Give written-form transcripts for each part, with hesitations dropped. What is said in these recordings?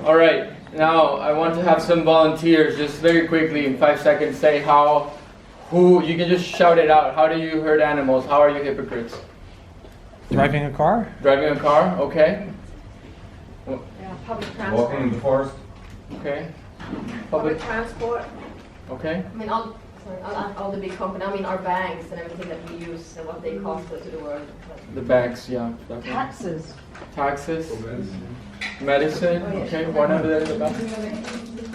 All right, now I want to have some volunteers just very quickly in 5 seconds say who, you can just shout it out. How do you hurt animals? How are you hypocrites? Driving a car? Driving a car, okay. Yeah, public transport. Walking in the forest. Okay. Public transport. Okay. I mean, all the big companies, I mean, our banks and everything that we use and what they cost to the world. The banks, yeah. Definitely. Taxes. Taxes. Medicine, Oh, yeah. okay. One over there in the back.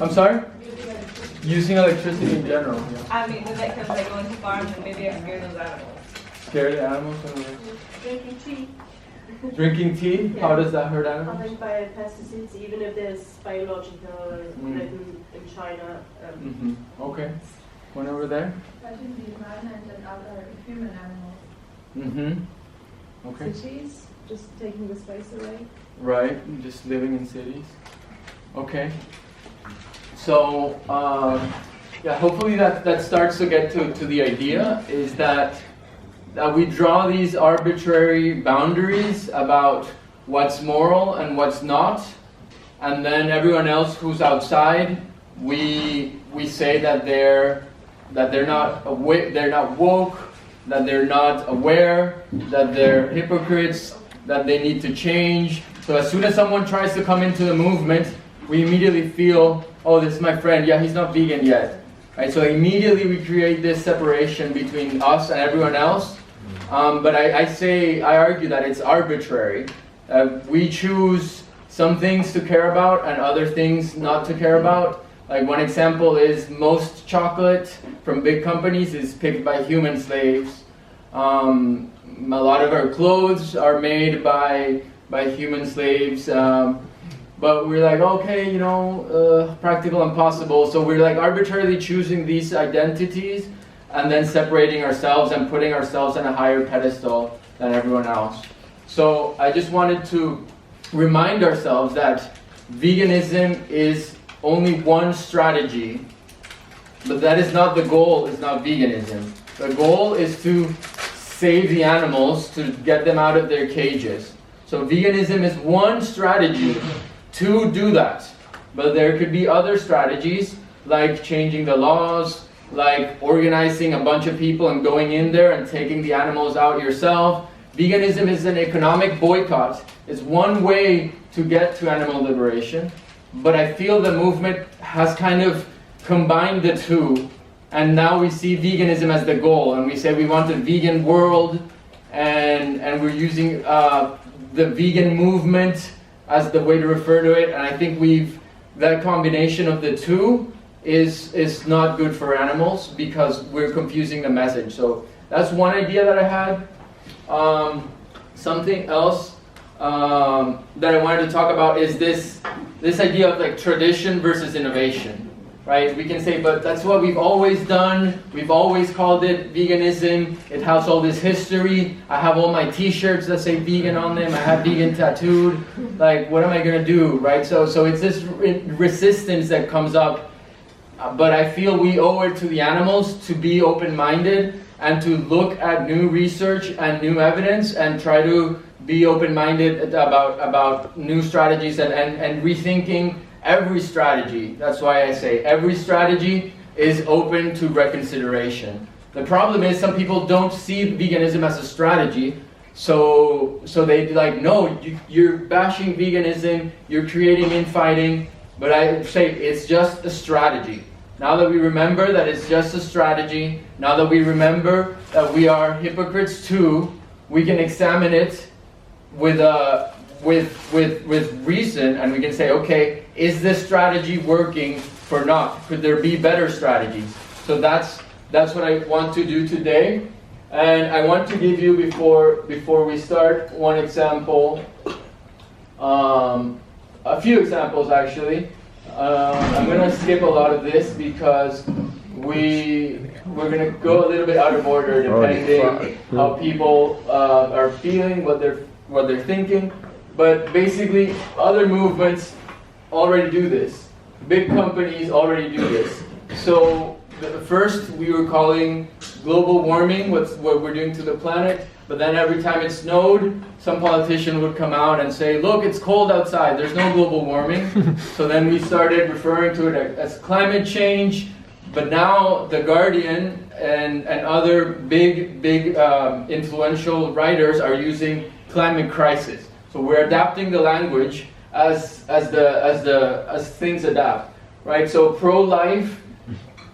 I'm sorry? Using electricity in general. Yeah. I mean, with that comes like going to farms and maybe I scare those animals. Scare the animals? Drinking tea. Drinking tea? Yeah. How does that hurt I animals? think by pesticides, even if there's biological written in China. Okay. One over there? Touching the environment and other human animals. Okay. Cities, just taking the space away. Right, just living in cities. Okay. So, yeah, hopefully that starts to get to the idea is that we draw these arbitrary boundaries about what's moral and what's not, and then everyone else who's outside, we say that they're not woke, that they're not aware, that they're hypocrites, that they need to change. So as soon as someone tries to come into the movement, we immediately feel, oh, this is my friend, yeah, he's not vegan yet. Right? So immediately we create this separation between us and everyone else. But I argue that it's arbitrary. We choose some things to care about and other things not to care about. Like one example is most chocolate from big companies is picked by human slaves. A lot of our clothes are made by human slaves. But we're like, okay, practical and possible. So we're like arbitrarily choosing these identities and then separating ourselves and putting ourselves on a higher pedestal than everyone else. So I just wanted to remind ourselves that veganism is only one strategy, but that is not the goal, it's not veganism. The goal is to save the animals, to get them out of their cages. So veganism is one strategy to do that. But there could be other strategies, like changing the laws, like organizing a bunch of people and going in there and taking the animals out yourself. Veganism is an economic boycott. It's one way to get to animal liberation. But I feel the movement has kind of combined the two. And now we see veganism as the goal. And we say we want a vegan world. And we're using the vegan movement as the way to refer to it. And I think that combination of the two is not good for animals because we're confusing the message. So that's one idea that I had. Something else that I wanted to talk about is this idea of like tradition versus innovation, right? We can say, but that's what we've always done. We've always called it veganism. It has all this history. I have all my t-shirts that say vegan on them. I have vegan tattooed. Like, what am I going to do, right? So it's this resistance that comes up. But I feel we owe it to the animals to be open-minded and to look at new research and new evidence and try to be open-minded about new strategies and rethinking every strategy. That's why I say every strategy is open to reconsideration. The problem is some people don't see veganism as a strategy, so they like, no, you're bashing veganism, you're creating infighting, but I say it's just a strategy. Now that we remember that it's just a strategy, now that we remember that we are hypocrites too, we can examine it with reason, and we can say, okay, is this strategy working or not? Could there be better strategies? So that's what I want to do today, and I want to give you before we start one example, a few examples actually. I'm going to skip a lot of this because we're going to go a little bit out of order depending how people are feeling, what they're thinking. But basically, other movements already do this. Big companies already do this. So the first we were calling global warming, what we're doing to the planet. but then every time it snowed, some politician would come out and say, look, it's cold outside, there's no global warming. So then we started referring to it as climate change, but now The Guardian and other big influential writers are using climate crisis. So we're adapting the language as things adapt, right? So pro-life,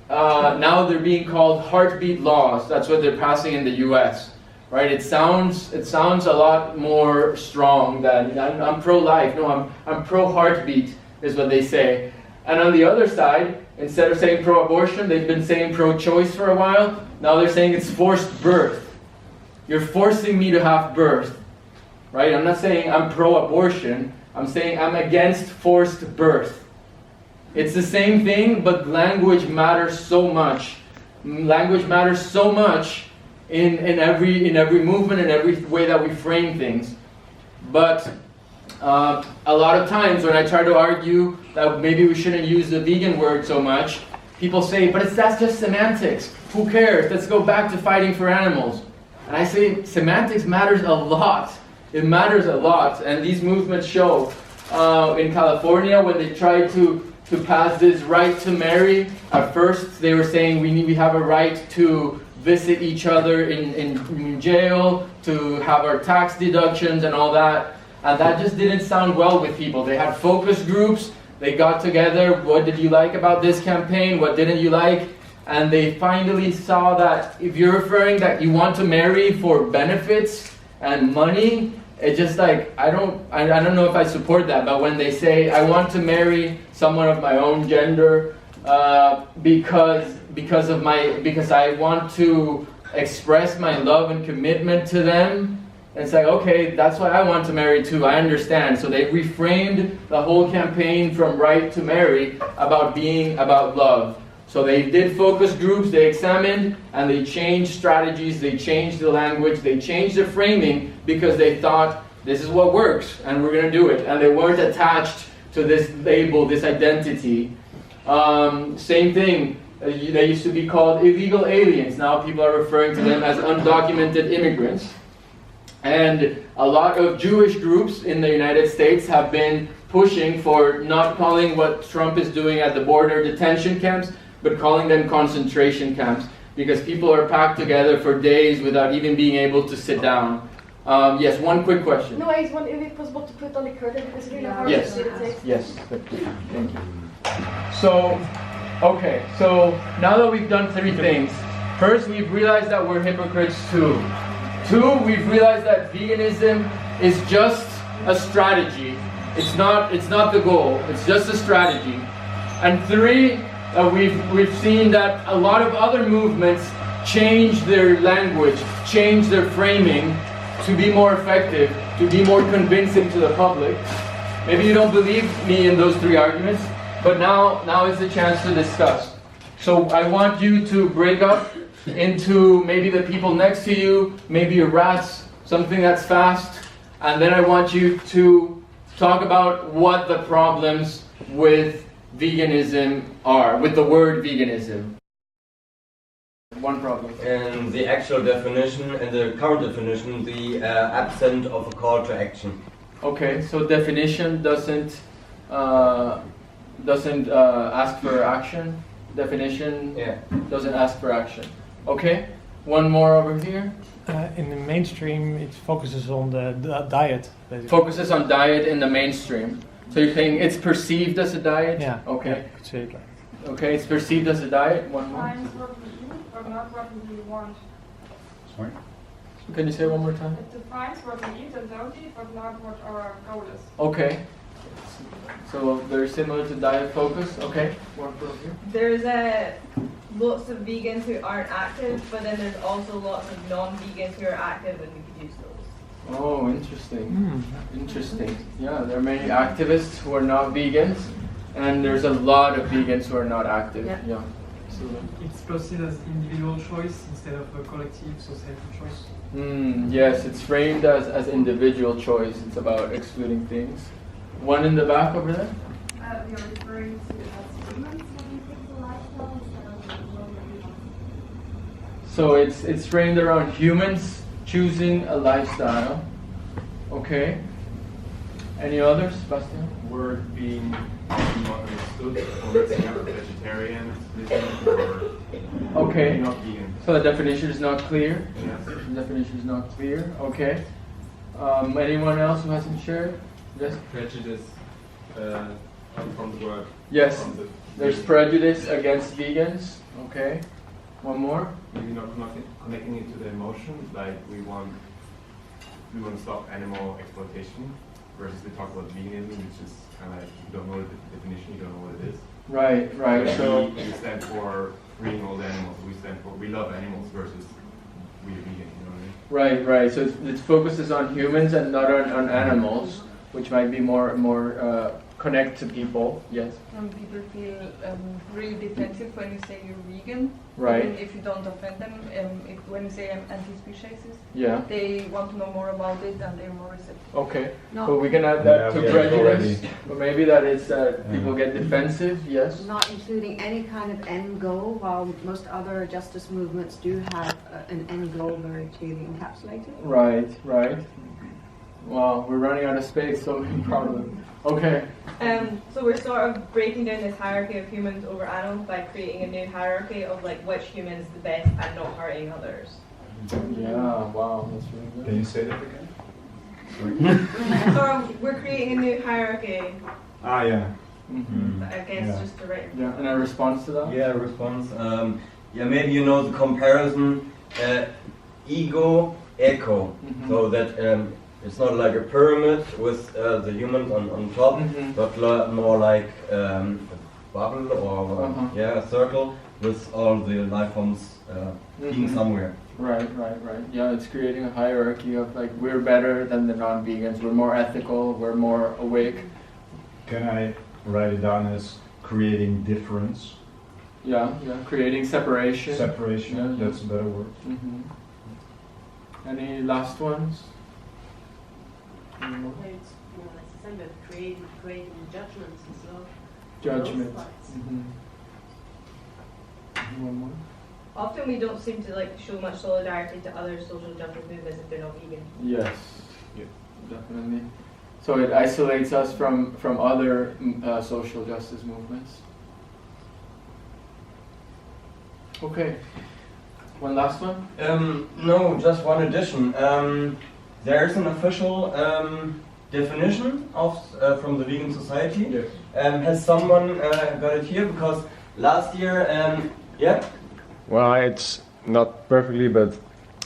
now they're being called heartbeat laws. That's what they're passing in the U.S., right? It sounds a lot more strong than I'm pro-life. No, I'm pro-heartbeat is what they say. And on the other side, instead of saying pro-abortion, they've been saying pro-choice for a while. Now they're saying it's forced birth. You're forcing me to have birth, right? I'm not saying I'm pro-abortion. I'm saying I'm against forced birth. It's the same thing, but language matters so much. Language matters so much in every movement, in every way that we frame things. But a lot of times when I try to argue that maybe we shouldn't use the vegan word so much, people say, but that's just semantics. Who cares? Let's go back to fighting for animals. And I say, semantics matters a lot. It matters a lot. And these movements show. In California, when they tried to pass this right to marry, at first they were saying we have a right to visit each other in jail, to have our tax deductions and all that. And that just didn't sound well with people. They had focus groups, they got together, what did you like about this campaign, what didn't you like? And they finally saw that if you're referring that you want to marry for benefits and money, it's just like, I don't know if I support that, but when they say, I want to marry someone of my own gender because I want to express my love and commitment to them, it's like, okay, that's what I want to marry too, I understand. So they reframed the whole campaign from right to marry about being about love. So they did focus groups, they examined, and they changed strategies, they changed the language, they changed the framing because they thought, this is what works, and we're going to do it. And they weren't attached to this label, this identity. Same thing, they used to be called illegal aliens. Now people are referring to them as undocumented immigrants. And a lot of Jewish groups in the United States have been pushing for not calling what Trump is doing at the border detention camps, but calling them concentration camps, because people are packed together for days without even being able to sit down. Yes, one quick question. No, I was wondering if it was possible to put on the curtain because it's really hard Yes. to see the text. Yes, thank you. So, okay, so now that we've done three things, first we've realized that we're hypocrites too. Two, we've realized that veganism is just a strategy. It's not the goal, it's just a strategy. And three, we've seen that a lot of other movements change their language, change their framing to be more effective, to be more convincing to the public. Maybe you don't believe me in those three arguments, but now is the chance to discuss. So I want you to break up into maybe the people next to you, maybe your rats, something that's fast, and then I want you to talk about what the problems with veganism are, with the word veganism. One problem. In the actual definition, in the current definition, the absence of a call to action. Okay, so definition doesn't ask for action. Definition doesn't ask for action. Okay, one more over here. In the mainstream, it focuses on the diet, basically. Focuses on diet in the mainstream. So you're saying it's perceived as a diet? Yeah. Okay. Yeah, you could say it like that. Okay, it's perceived as a diet. One more. Defines what we eat, but not what we want. Sorry? Can you say it one more time? It defines what we eat and don't eat, but not what our goal is. Okay. So very similar to diet focus. Okay. One over here. There's lots of vegans who aren't active, but then there's also lots of non-vegans who are active, and we could use those. Oh, interesting. Interesting. Yeah, there are many activists who are not vegans, and there's a lot of vegans who are not active. Yeah. Absolutely. It's perceived as individual choice instead of a collective societal choice. Yes, it's framed as individual choice. It's about excluding things. One in the back over there. We are referring to as humans having physical lifestyle instead of the world that we want. So it's framed around humans choosing a lifestyle. Okay. Any others, Bastian? Word being not understood, or it's not vegetarian, or Okay. not vegan. So the definition is not clear. Yes. The definition is not clear. Okay. Anyone else who hasn't shared? Yes. Prejudice from the word. Yes. From the There's vegan. prejudice against vegans. Okay. One more. Maybe not connecting it to the emotion, like we want to stop animal exploitation, versus we talk about veganism, which is kind of like you don't know the definition, you don't know what it is. Right. Right. But So. we stand for freeing all the animals. We stand for we love animals versus we are vegan. You know what I mean? Right. Right. So it focuses on humans and not on animals, which might be more connect to people. Yes. People feel really defensive when you say you're vegan. Right. Even if you don't offend them, when you say I'm anti-speciesist, Yeah. they want to know more about it and they're more receptive. Okay. No. But we can add that Yeah, to we have prejudice. already. But maybe that is people get defensive. Yes. Not including any kind of end goal, while most other justice movements do have an end goal very clearly encapsulated. Right. Right. Wow, we're running out of space, so many problems. Okay. So we're sort of breaking down this hierarchy of humans over animals by creating a new hierarchy of like which human is the best at not hurting others. Yeah. Wow, that's really good. Can you say that again? So we're creating a new hierarchy. Ah, yeah. Mm-hmm. I guess just to write. Yeah. And a response to that? Yeah, response. Yeah, maybe you know the comparison ego echo. Mhm. So that it's not like a pyramid with the humans on top, Mhm. but more like a bubble or a circle with all the life forms being Mhm. somewhere. Right. Yeah, it's creating a hierarchy of like we're better than the non-vegans. We're more ethical. We're more awake. Can I write it down as creating difference? Yeah. Creating separation. Separation, Yeah. that's a better word. Mm-hmm. Any last ones? It's more or less the same, but creating judgments as well. Judgment. Both sides. Mm-hmm. One more. Often we don't seem to like show much solidarity to other social justice movements if they're not vegan. Yes. Yeah. Definitely. So it isolates us from other social justice movements. Okay. One last one? No, just one addition. There's an official definition of from the Vegan Society. Yes. Has someone got it here? Because last year, yeah. Well, it's not perfectly, but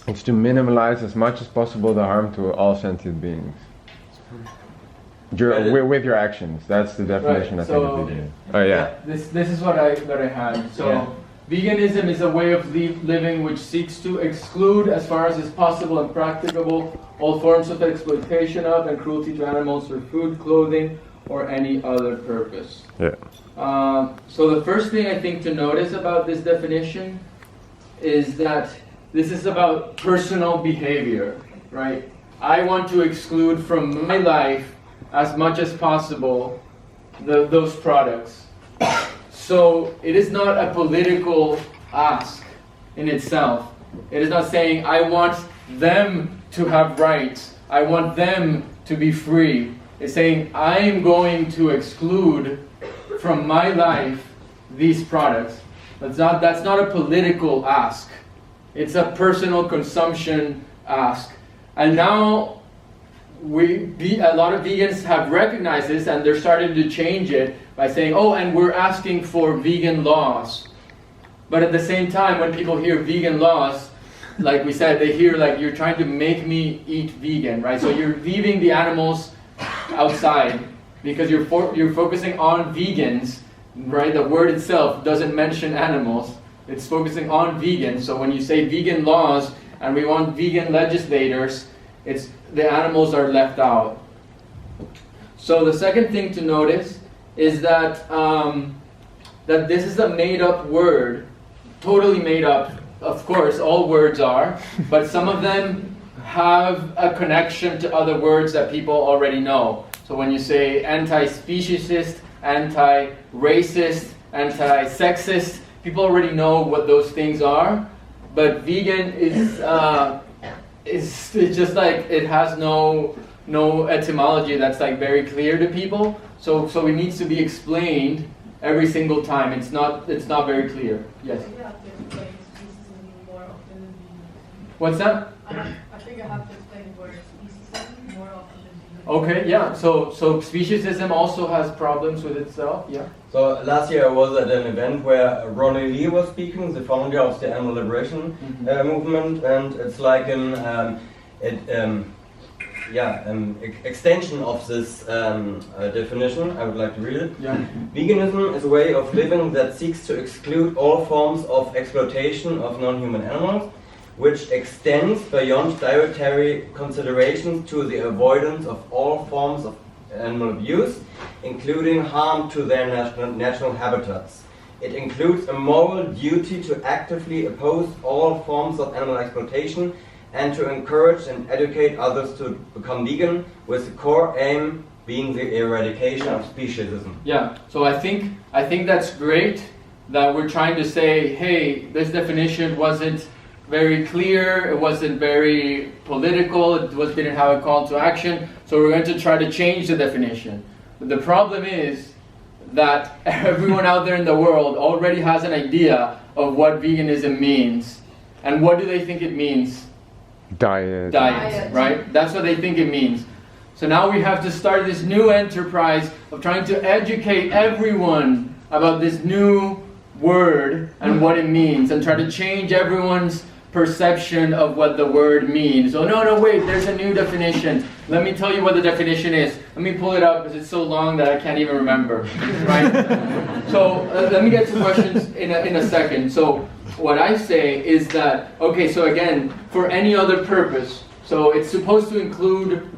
it's to minimize as much as possible the harm to all sentient beings. With your actions. That's the definition, Right, I think, so- of vegan. Oh, yeah. This is what I had. So Yeah. veganism is a way of living which seeks to exclude, as far as is possible and practicable, all forms of exploitation of and cruelty to animals for food, clothing, or any other purpose. Yeah. So the first thing I think to notice about this definition is that this is about personal behavior, right? I want to exclude from my life as much as possible those products. So it is not a political ask in itself. It is not saying I want them to have rights. I want them to be free. It's saying I'm going to exclude from my life these products. That's not a political ask. It's a personal consumption ask. And now a lot of vegans have recognized this and they're starting to change it by saying, oh, and we're asking for vegan laws. But at the same time, when people hear vegan laws, like we said, they hear like you're trying to make me eat vegan, right? So you're leaving the animals outside because you're focusing on vegans, right? The word itself doesn't mention animals. It's focusing on vegans. So when you say vegan laws and we want vegan legislators, it's the animals are left out. So the second thing to notice is that that this is a made-up word, totally made up. Of course, all words are, but some of them have a connection to other words that people already know. So when you say anti-speciesist, anti-racist, anti-sexist, people already know what those things are. But vegan is it's just like it has no etymology that's like very clear to people. So it needs to be explained every single time. It's not very clear. Yes. What's that? I think I have to explain the word speciesism more often than Okay, yeah. So speciesism also has problems with itself. Yeah. So last year I was at an event where Ronnie Lee was speaking, the founder of the animal liberation movement, and it's like an extension of this definition. I would like to read it. Yeah. Veganism is a way of living that seeks to exclude all forms of exploitation of non-human animals, which extends beyond dietary considerations to the avoidance of all forms of animal abuse, including harm to their natural habitats. It includes a moral duty to actively oppose all forms of animal exploitation and to encourage and educate others to become vegan, with the core aim being the eradication of speciesism. Yeah. So I think that's great that we're trying to say, hey, this definition wasn't very clear, it wasn't very political, didn't have a call to action, so we're going to try to change the definition. But the problem is that everyone out there in the world already has an idea of what veganism means. And what do they think it means? Diet, right? That's what they think it means. So now we have to start this new enterprise of trying to educate everyone about this new word and what it means, and try to change everyone's perception of what the word means. Oh no, wait, there's a new definition. Let me tell you what the definition is. Let me pull it up because it's so long that I can't even remember. Right? So let me get to questions in a second. So what I say is that, okay, so again, for any other purpose, so it's supposed to include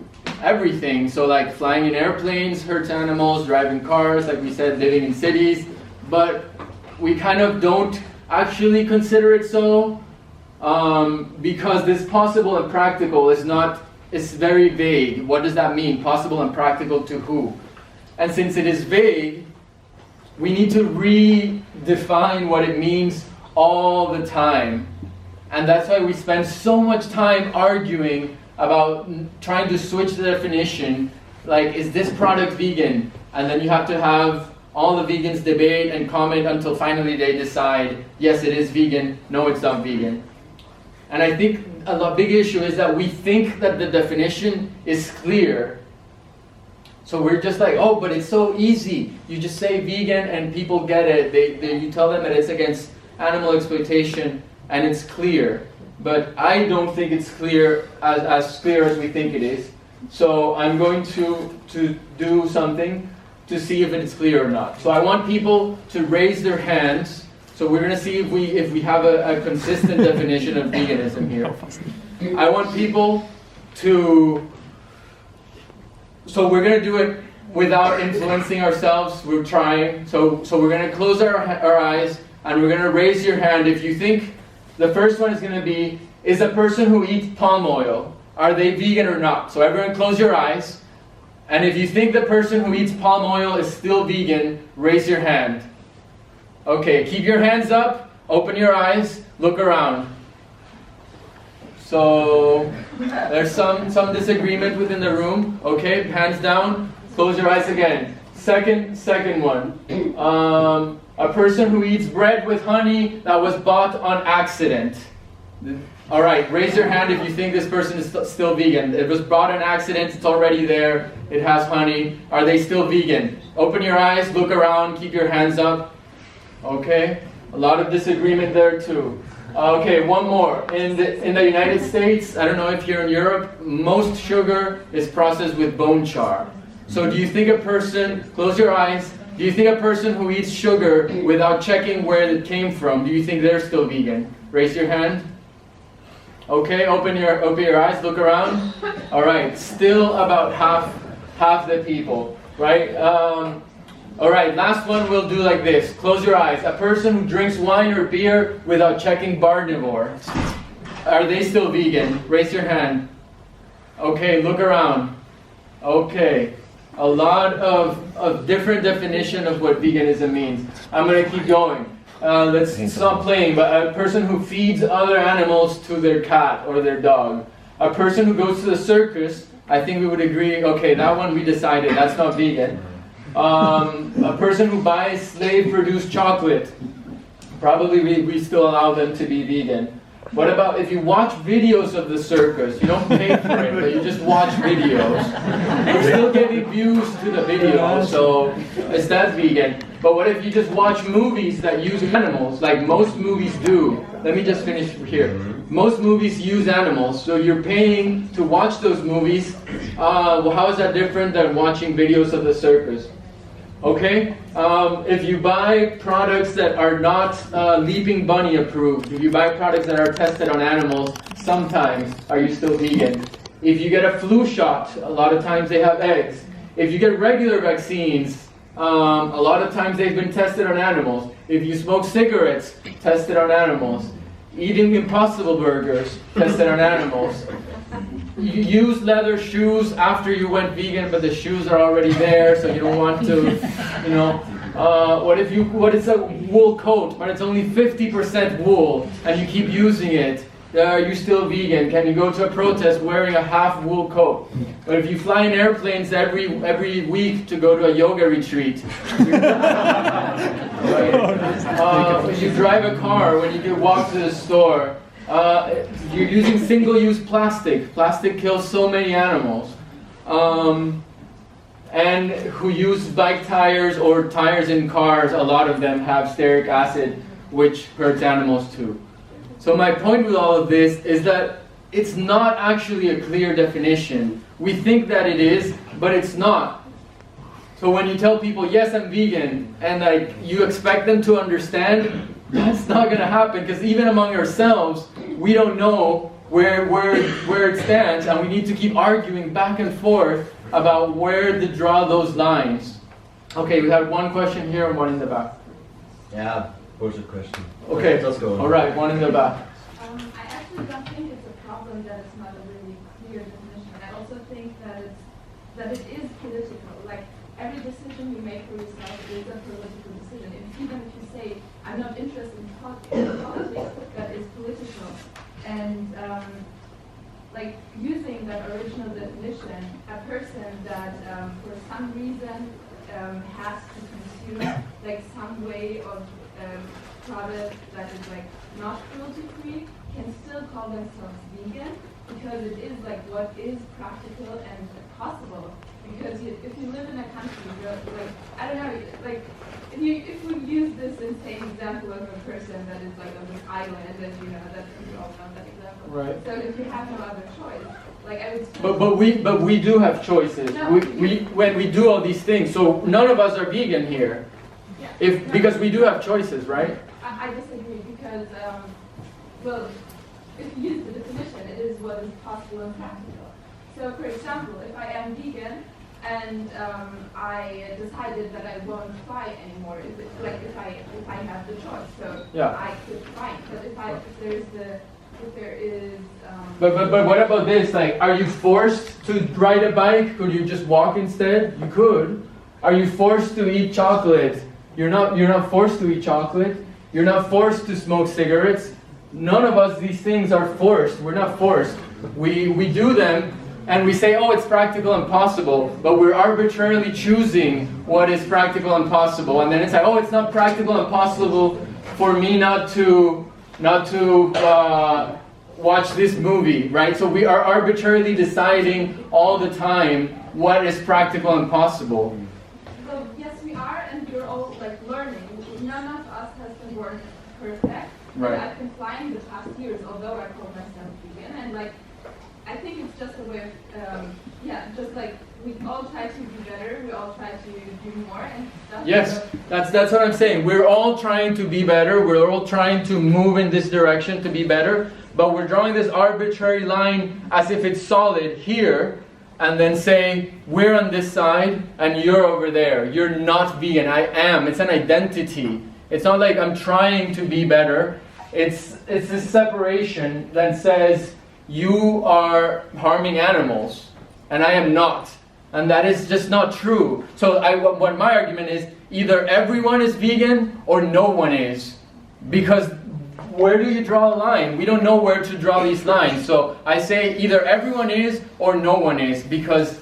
everything. So like flying in airplanes hurts animals, driving cars, like we said, living in cities, but we kind of don't actually consider it so. Because this possible and practical is very vague. What does that mean? Possible and practical to who? And since it is vague, we need to redefine what it means all the time. And that's why we spend so much time arguing about trying to switch the definition. Like, is this product vegan? And then you have to have all the vegans debate and comment until finally they decide, yes, it is vegan, no, it's not vegan. And I think a big issue is that we think that the definition is clear. So we're just like, oh, but it's so easy. You just say vegan and people get it. You tell them that it's against animal exploitation and it's clear. But I don't think it's clear as clear as we think it is. So I'm going to do something to see if it's clear or not. So I want people to raise their hands. So we're going to see if we have a consistent definition of veganism here. I want people to... So we're going to do it without influencing ourselves. We're trying. So we're going to close our eyes and we're going to raise your hand if you think... The first one is going to be, is a person who eats palm oil, are they vegan or not? So everyone close your eyes. And if you think the person who eats palm oil is still vegan, raise your hand. Okay, keep your hands up, open your eyes, look around. So there's some disagreement within the room. Okay, hands down, close your eyes again. Second one. A person who eats bread with honey that was bought on accident. All right, raise your hand if you think this person is still vegan. It was bought on accident, it's already there, it has honey. Are they still vegan? Open your eyes, look around, keep your hands up. Okay, a lot of disagreement there too. Okay, one more. In the United States, I don't know if you're in Europe, most sugar is processed with bone char. So do you think a person, close your eyes, do you think a person who eats sugar without checking where it came from, do you think they're still vegan? Raise your hand. Okay, open your eyes, look around. All right, still about half the people, right? All right, last one we'll do like this. Close your eyes. A person who drinks wine or beer without checking Barnivore, are they still vegan? Raise your hand. Okay, look around. Okay, a lot of different definition of what veganism means. I'm going to keep going. Let's stop playing. But a person who feeds other animals to their cat or their dog, A person who goes to the circus, I think we would agree, okay, that one we decided, that's not vegan. A person who buys slave-produced chocolate, probably we still allow them to be vegan. What about if you watch videos of the circus? You don't pay for it, but you just watch videos. You're still getting views to the video, so is that vegan? But what if you just watch movies that use animals, like most movies do? Let me just finish here. Most movies use animals, so you're paying to watch those movies. Well, how is that different than watching videos of the circus? Okay, if you buy products that are not Leaping Bunny approved, if you buy products that are tested on animals, sometimes are you still vegan? If you get a flu shot, a lot of times they have eggs. If you get regular vaccines, a lot of times they've been tested on animals. If you smoke cigarettes, tested on animals. Eating Impossible Burgers, tested on animals. You use leather shoes after you went vegan, but the shoes are already there, so you don't want to, you know. What is a wool coat, but it's only 50% wool, and you keep using it? Are you still vegan? Can you go to a protest wearing a half wool coat? But if you fly in airplanes every week to go to a yoga retreat, when you drive a car, when you walk to the store, you're using single-use plastic. Plastic kills so many animals. And who use bike tires or tires in cars, a lot of them have stearic acid, which hurts animals too. So my point with all of this is that it's not actually a clear definition. We think that it is, but it's not. So when you tell people, yes, I'm vegan, and like you expect them to understand, that's not going to happen, because even among ourselves, we don't know where it stands, and we need to keep arguing back and forth about where to draw those lines. Okay, we have one question here and one in the back. Yeah, bullshit question. Okay, let's go. All right, one in the back. I actually don't think it's a problem that it's not a really clear definition. I also think that it is political. Like every decision you make for yourself is a political decision. Even if you say, I'm not interested in politics, that is political. And like using that original definition, a person that for some reason has to consume like some way of product that is like not cruelty free can still call themselves vegan, because it is like what is practical and possible. Because if you live in a country, you're like, I don't know, like if we use this insane example of a person that is like on this island, and you know that you all know that example. Right. So if you have no other choice, like I would. Still But we do have choices. No, We when we do all these things, so none of us are vegan here. Yeah. Because we do have choices, right? I disagree because, well, if you use the definition, it is what is possible and practical. So, for example, if I am vegan and I decided that I won't fly anymore, if I have the choice, so Yeah. I could fly. But if there is. But what about this? Like, are you forced to ride a bike? Could you just walk instead? You could. Are you forced to eat chocolate? You're not forced to eat chocolate. You're not forced to smoke cigarettes. None of us, these things are forced. We're not forced. We do them, and we say, oh, it's practical and possible, but we're arbitrarily choosing what is practical and possible. And then it's like, oh, it's not practical and possible for me not to watch this movie, right? So we are arbitrarily deciding all the time what is practical and possible. Well, yes, we are, and we're all like learning. None of us has been born perfect. Right. I've been flying the past years, although I call myself vegan, and like I think it's just a way of just like we all try to be better, we all try to do more and stuff. Yes, that's what I'm saying. We're all trying to be better. We're all trying to move in this direction to be better, but we're drawing this arbitrary line as if it's solid here, and then say, we're on this side and you're over there. You're not vegan. I am. It's an identity. It's not like I'm trying to be better. It's this separation that says you are harming animals and I am not. And that is just not true. So what my argument is, either everyone is vegan or no one is. Because where do you draw a line? We don't know where to draw these lines. So I say either everyone is or no one is, because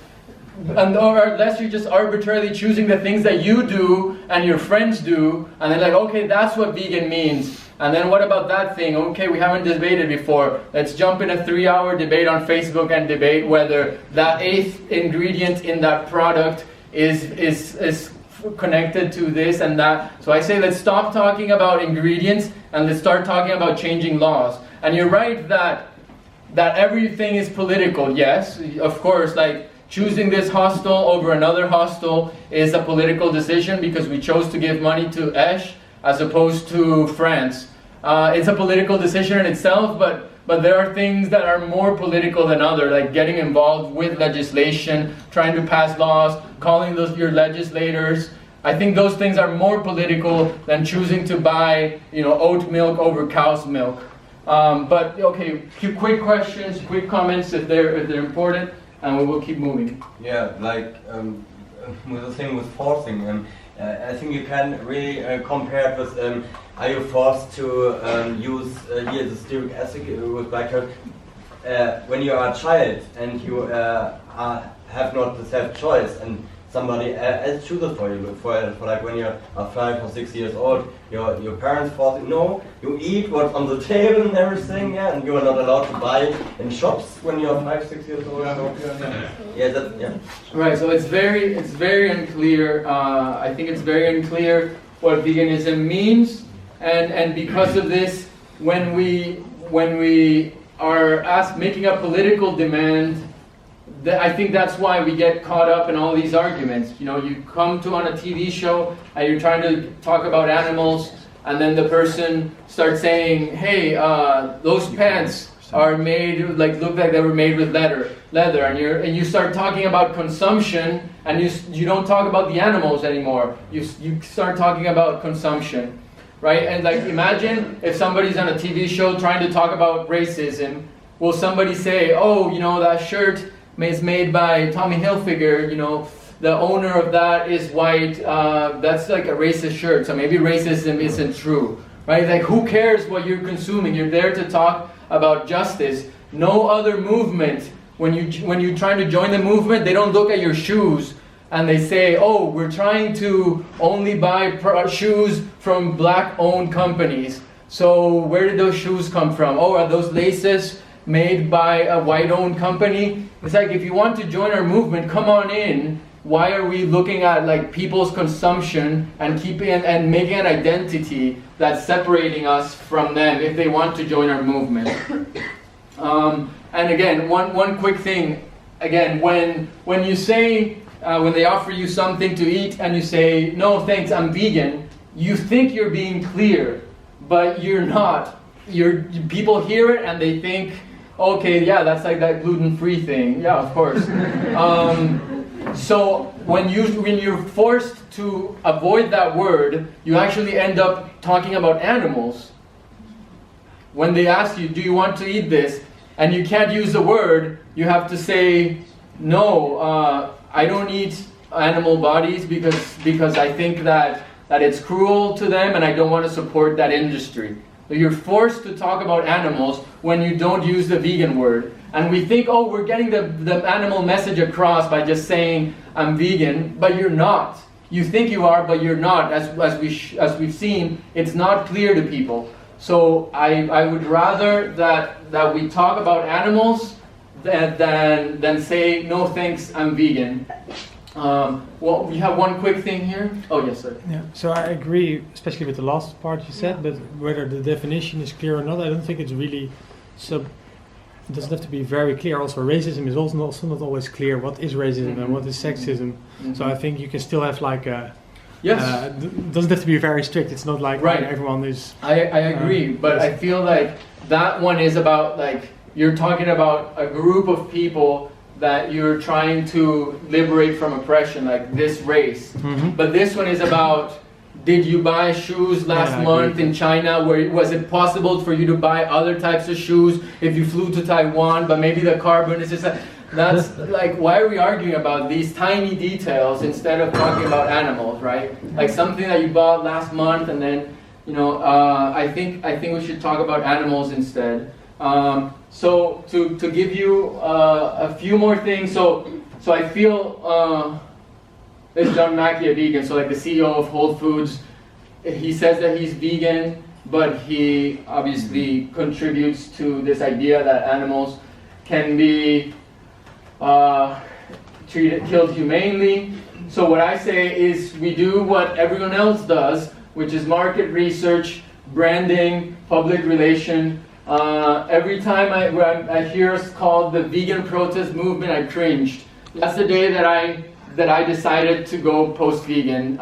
or unless you're just arbitrarily choosing the things that you do and your friends do, and then like, okay, that's what vegan means. And then what about that thing? Okay, we haven't debated before. Let's jump in a 3-hour debate on Facebook and debate whether that 8th ingredient in that product is connected to this and that. So I say let's stop talking about ingredients and let's start talking about changing laws. And you're right that everything is political. Yes, of course, like choosing this hostel over another hostel is a political decision because we chose to give money to Esh as opposed to France. It's a political decision in itself, but there are things that are more political than others, like getting involved with legislation, trying to pass laws, calling your legislators. I think those things are more political than choosing to buy, oat milk over cow's milk. But okay, quick questions, quick comments if they're important, and we will keep moving. Yeah, like with the thing with forcing. I think you can really compare it with are you forced to use here the stearic acid with glycol when you are a child and you have not the self-choice and somebody else chooses for you, for like when you are 5 or 6 years old, your parents force you, no, you eat what's on the table and everything, yeah, and you are not allowed to buy in shops when you are 5, 6 years old. Yeah. Right. So it's very unclear. I think it's very unclear what veganism means, and because of this, when we are making a political demand, I think that's why we get caught up in all these arguments. You come on a TV show and you're trying to talk about animals, and then the person starts saying, "Hey, those pants are made look like they were made with leather," and you start talking about consumption, and you don't talk about the animals anymore. You start talking about consumption, right? And like imagine if somebody's on a TV show trying to talk about racism. Will somebody say, "Oh, that shirt is made by Tommy Hilfiger, the owner of that is white, that's like a racist shirt, so maybe racism isn't true," right? Like who cares what you're consuming? You're there to talk about justice. No other movement, when you're trying to join the movement, they don't look at your shoes and they say, "Oh, we're trying to only buy shoes from black-owned companies. So where did those shoes come from? Oh, are those laces made by a white-owned company?" It's like, if you want to join our movement, come on in. Why are we looking at like people's consumption and making an identity that's separating us from them if they want to join our movement? And again, one quick thing. Again, when you say when they offer you something to eat and you say, "No, thanks, I'm vegan," you think you're being clear, but you're not. People hear it and they think, "Okay, yeah, that's like that gluten-free thing." Yeah, of course. So when you're forced to avoid that word, you actually end up talking about animals. When they ask you, "Do you want to eat this?" and you can't use the word, you have to say, "No, I don't eat animal bodies because I think that it's cruel to them and I don't want to support that industry." So you're forced to talk about animals when you don't use the vegan word. And we think, "Oh, we're getting the animal message across by just saying I'm vegan," but you're not. You think you are, but you're not. As we've seen, it's not clear to people. So I would rather that we talk about animals than say, "No thanks, I'm vegan." Well, we have one quick thing here. Oh, yes, sir. Yeah, so I agree, especially with the last part you said, but whether the definition is clear or not, I don't think it's really it doesn't have to be very clear. Also, racism is also not always clear. What is racism and what is sexism? So I think you can still have like a... Yes. It doesn't have to be very strict. It's not like right. Everyone is... I agree, but I feel like that one is about like, you're talking about a group of people that you're trying to liberate from oppression, like this race. But this one is about, did you buy shoes last month in China? Was it possible for you to buy other types of shoes if you flew to Taiwan, but maybe the carbon is just... That's like, why are we arguing about these tiny details instead of talking about animals, right? Like something that you bought last month and then I think we should talk about animals instead. So to give you a few more things, so I feel this John Mackey, a vegan, so like the CEO of Whole Foods, he says that he's vegan, but he obviously contributes to this idea that animals can be killed humanely. So what I say is we do what everyone else does, which is market research, branding, public relation. Every time I hear us called the vegan protest movement, I cringed. That's the day that I decided to go post-vegan,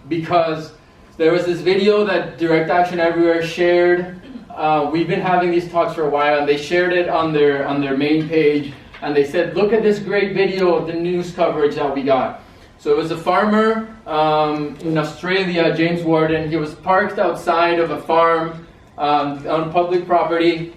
because there was this video that Direct Action Everywhere shared. We've been having these talks for a while, and they shared it on their main page, and they said, look at this great video of the news coverage that we got. So it was a farmer in Australia, James Warden. He was parked outside of a farm on public property,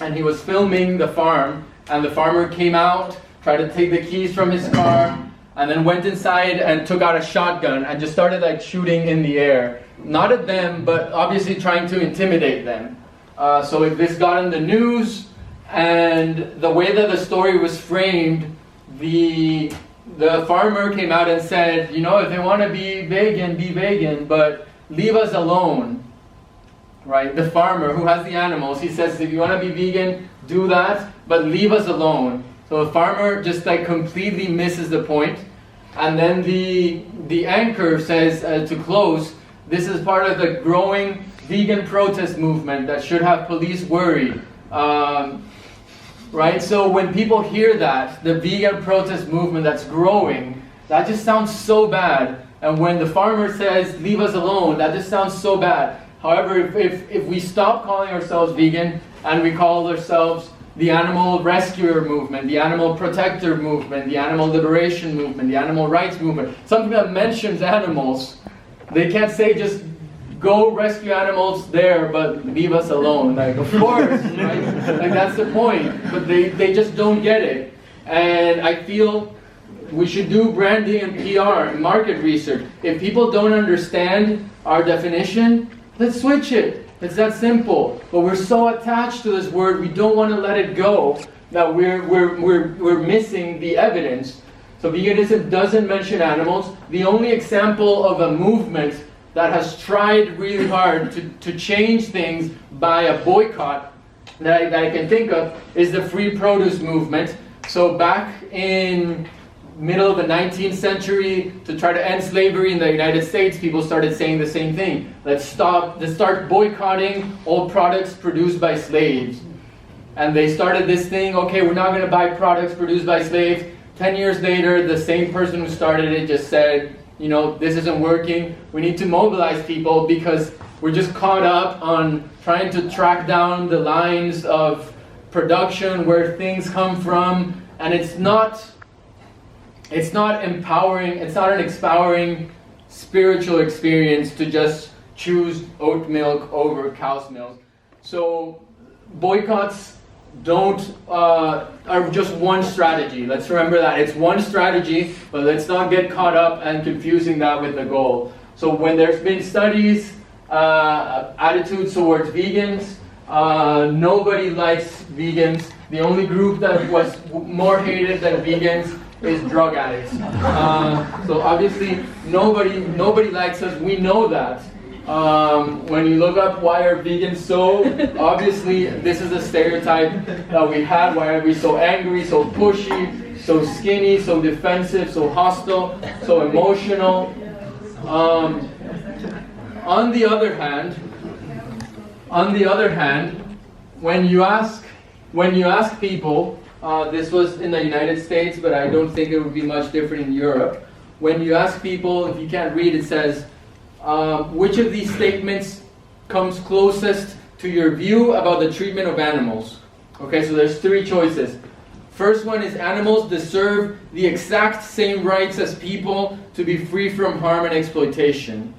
and he was filming the farm, and the farmer came out, tried to take the keys from his car, and then went inside and took out a shotgun and just started like shooting in the air. Not at them, but obviously trying to intimidate them. So this got in the news, and the way that the story was framed, the farmer came out and said, if they want to be vegan, but leave us alone. Right? The farmer who has the animals, he says, if you want to be vegan, do that, but leave us alone. So the farmer just like completely misses the point. And then the anchor says to close, this is part of the growing vegan protest movement that should have police worried. Right? So when people hear that, the vegan protest movement that's growing, that just sounds so bad. And when the farmer says, leave us alone, that just sounds so bad. However, if we stop calling ourselves vegan and we call ourselves the animal rescuer movement, the animal protector movement, the animal liberation movement, the animal rights movement, something that mentions animals, they can't say just go rescue animals there, but leave us alone. Like, of course, right? Like, that's the point. But they just don't get it. And I feel we should do branding and PR and market research. If people don't understand our definition, let's switch it. It's that simple. But we're so attached to this word, we don't want to let it go, that we're missing the evidence. So veganism doesn't mention animals. The only example of a movement that has tried really hard to change things by a boycott that I can think of is the free produce movement. So back in middle of the 19th century, to try to end slavery in the United States, people started saying the same thing. Let's start boycotting all products produced by slaves. And they started this thing, okay, we're not going to buy products produced by slaves. 10 years later, the same person who started it just said, this isn't working. We need to mobilize people because we're just caught up on trying to track down the lines of production, where things come from, and it's not empowering, it's not an empowering spiritual experience to just choose oat milk over cow's milk. So boycotts are just one strategy. Let's remember that. It's one strategy, but let's not get caught up and confusing that with the goal. So when there's been studies, attitudes towards vegans, nobody likes vegans. The only group that was more hated than vegans is drug addicts. So obviously nobody likes us. We know that. When you look up why are vegans so, obviously this is a stereotype that we had. Why are we so angry, so pushy, so skinny, so defensive, so hostile, so emotional? On the other hand, when you ask people, this was in the United States, but I don't think it would be much different in Europe. When you ask people, if you can't read, it says, which of these statements comes closest to your view about the treatment of animals? Okay, so there's three choices. First one is animals deserve the exact same rights as people to be free from harm and exploitation.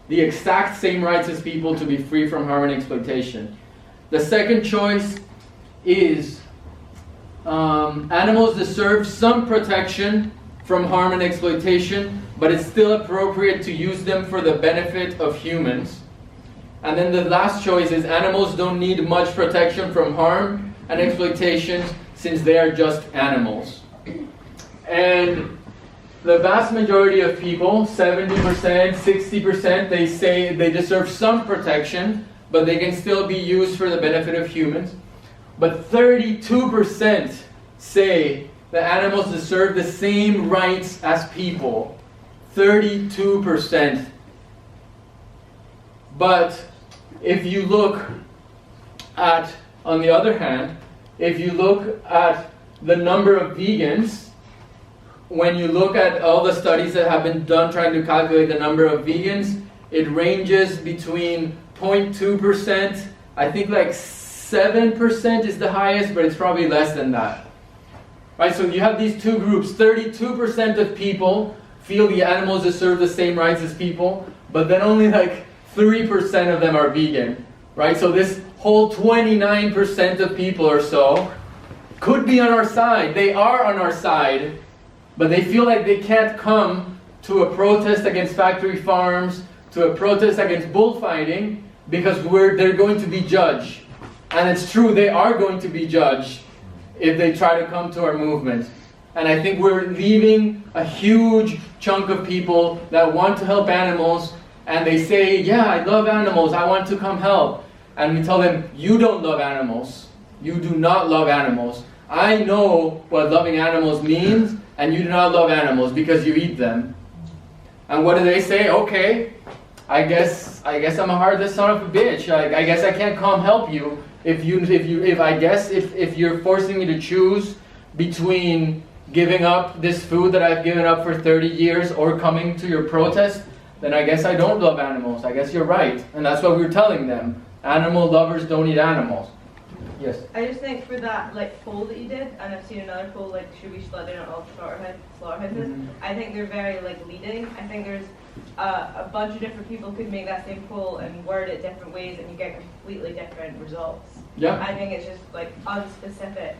The exact same rights as people to be free from harm and exploitation. The second choice is animals deserve some protection from harm and exploitation, but it's still appropriate to use them for the benefit of humans. And then the last choice is animals don't need much protection from harm and exploitation since they are just animals. And the vast majority of people, 70%, 60%, they say they deserve some protection, but they can still be used for the benefit of humans. But 32% say that animals deserve the same rights as people. 32%. But if you look at, on the other hand, if you look at the number of vegans, when you look at all the studies that have been done trying to calculate the number of vegans, it ranges between 0.2%, I think like 7% is the highest, but it's probably less than that. Right, so you have these two groups. 32% of people feel the animals deserve the same rights as people, but then only like 3% of them are vegan. Right, so this whole 29% of people or so could be on our side. They are on our side, but they feel like they can't come to a protest against factory farms, to a protest against bullfighting, because they're going to be judged. And it's true, they are going to be judged if they try to come to our movement. And I think we're leaving a huge chunk of people that want to help animals, and they say, yeah, I love animals, I want to come help. And we tell them, you don't love animals. You do not love animals. I know what loving animals means, and you do not love animals because you eat them. And what do they say? Okay, I guess I'm a heartless son of a bitch. I guess I can't come help you if you're forcing me to choose between giving up this food that I've given up for 30 years or coming to your protest, then I guess I don't love animals. I guess you're right. And that's what we're telling them. Animal lovers don't eat animals. Yes? I just think for that poll that you did, and I've seen another poll should we shut down all slaughterhouses? I think they're very leading. I think there's a bunch of different people could make that same poll and word it different ways, and you get completely different results. Yeah. I think it's just unspecific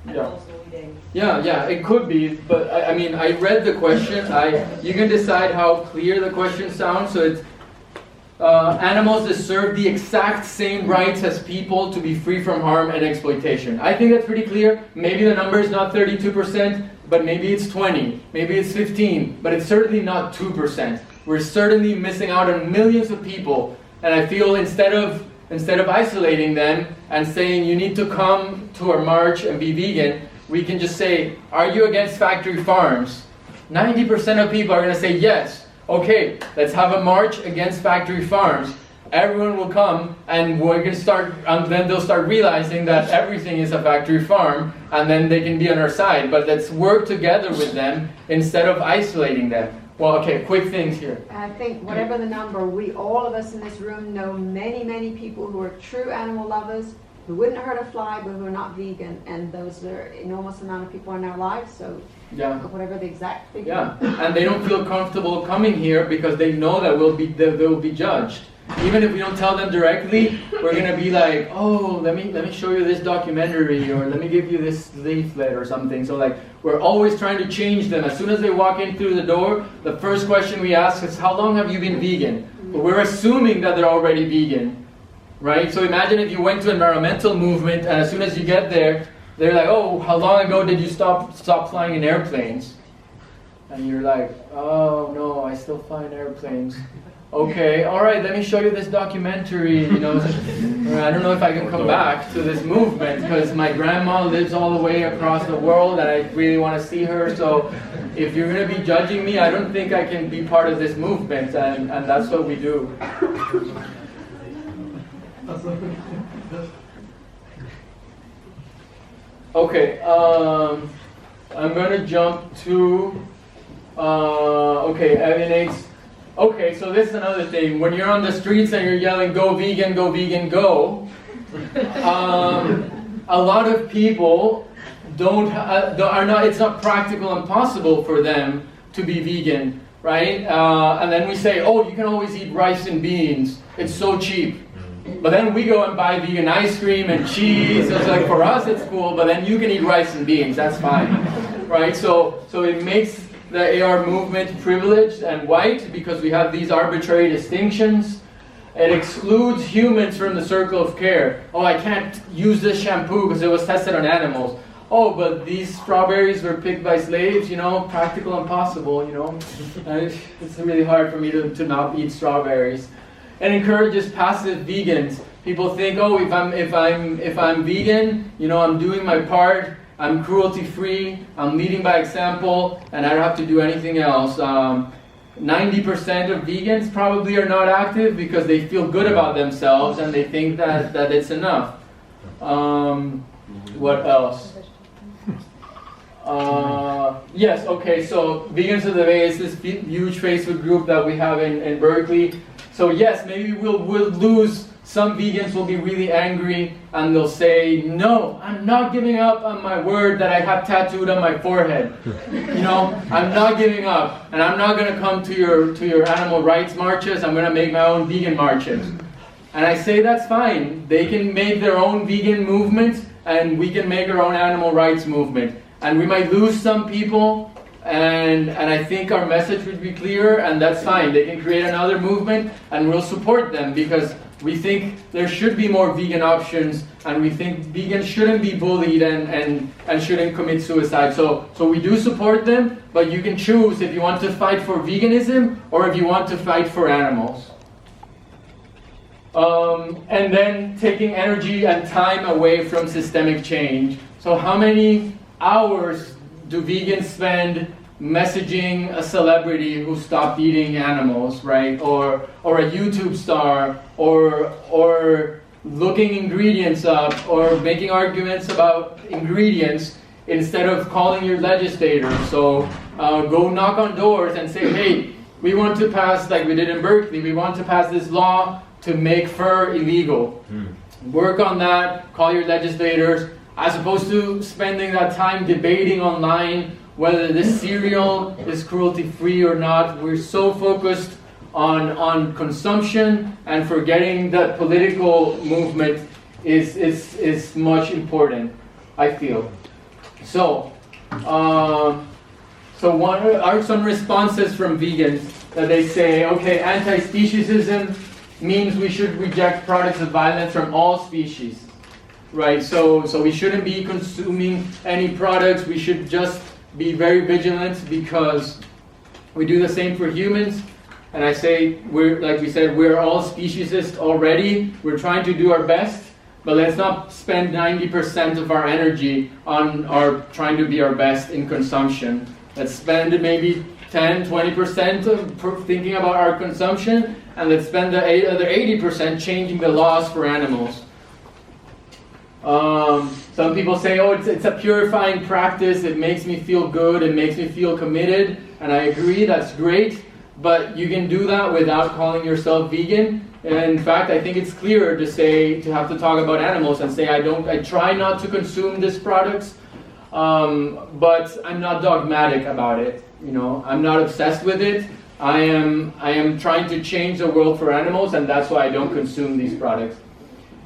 and also leading. Yeah, it could be, but I mean, I read the question. You can decide how clear the question sounds. So it's animals deserve the exact same rights as people to be free from harm and exploitation. I think that's pretty clear. Maybe the number is not 32%, but maybe it's 20, maybe it's 15, but it's certainly not 2%. We're certainly missing out on millions of people, and I feel instead of isolating them and saying you need to come to our march and be vegan, we can just say, are you against factory farms? 90% of people are going to say yes. Okay, let's have a march against factory farms. Everyone will come, and we're going to start, and then they'll start realizing that everything is a factory farm, and then they can be on our side. But let's work together with them instead of isolating them. Well, okay, quick things here. I think whatever the number, all of us in this room know many, many people who are true animal lovers, who wouldn't hurt a fly, but who are not vegan, and those are an enormous amount of people in our lives. So. Yeah. Whatever the exact figure. Yeah, and they don't feel comfortable coming here because they know that they will be judged. Even if we don't tell them directly, we're gonna be like, oh, let me show you this documentary, or let me give you this leaflet or something. So we're always trying to change them. As soon as they walk in through the door, the first question we ask is, how long have you been vegan? But we're assuming that they're already vegan, right? So imagine if you went to an environmental movement, and as soon as you get there, they're like, oh, how long ago did you stop flying in airplanes? And you're like, oh, no, I still fly in airplanes. Okay, all right, let me show you this documentary. I don't know if I can come back to this movement because my grandma lives all the way across the world and I really want to see her. So if you're going to be judging me, I don't think I can be part of this movement. And that's what we do. Okay, I'm going to jump to, Evan. Okay, so this is another thing. When you're on the streets and you're yelling, go vegan, go vegan, go, a lot of people it's not practical and possible for them to be vegan, right? And then we say, oh, you can always eat rice and beans. It's so cheap. But then we go and buy vegan ice cream and cheese. It's like, for us it's cool, but then you can eat rice and beans. That's fine, right? So it makes the AR movement privileged and white because we have these arbitrary distinctions. It excludes humans from the circle of care. Oh, I can't use this shampoo because it was tested on animals. Oh, but these strawberries were picked by slaves, practical impossible, And it's really hard for me to not eat strawberries. It encourages passive vegans. People think, oh, if I'm vegan, I'm doing my part, I'm cruelty-free, I'm leading by example, and I don't have to do anything else. 90% of vegans probably are not active because they feel good about themselves and they think that it's enough. What else? Yes, okay, so Vegans of the Bay is this huge Facebook group that we have in Berkeley. So yes, maybe we'll lose, some vegans will be really angry and they'll say, no, I'm not giving up on my word that I have tattooed on my forehead. I'm not giving up, and I'm not going to come to your animal rights marches, I'm going to make my own vegan marches. And I say that's fine, they can make their own vegan movement and we can make our own animal rights movement. And we might lose some people, and I think our message would be clear, and that's fine. They can create another movement, and we'll support them because we think there should be more vegan options, and we think vegans shouldn't be bullied and shouldn't commit suicide. So we do support them, but you can choose if you want to fight for veganism or if you want to fight for animals. And then taking energy and time away from systemic change. So how many hours do vegans spend messaging a celebrity who stopped eating animals, right? Or a YouTube star, or looking ingredients up, or making arguments about ingredients instead of calling your legislators. So go knock on doors and say, hey, we want to pass, like we did in Berkeley, we want to pass this law to make fur illegal. Work on that, call your legislators, as opposed to spending that time debating online whether this cereal is cruelty-free or not. We're so focused on consumption and forgetting that political movement is much important, I feel. So, what are some responses from vegans that they say, okay, anti-speciesism means we should reject products of violence from all species. Right, so we shouldn't be consuming any products. We should just be very vigilant because we do the same for humans. And I say, like we said, we're all speciesist already. We're trying to do our best, but let's not spend 90% of our energy on trying to be our best in consumption. Let's spend maybe 10, 20% thinking about our consumption, and let's spend the other 80% changing the laws for animals. Some people say, oh, it's a purifying practice, it makes me feel good, it makes me feel committed, and I agree, that's great, but you can do that without calling yourself vegan. And in fact, I think it's clearer to have to talk about animals and say, I try not to consume these products, but I'm not dogmatic about it. I'm not obsessed with it. I am trying to change the world for animals, and that's why I don't consume these products.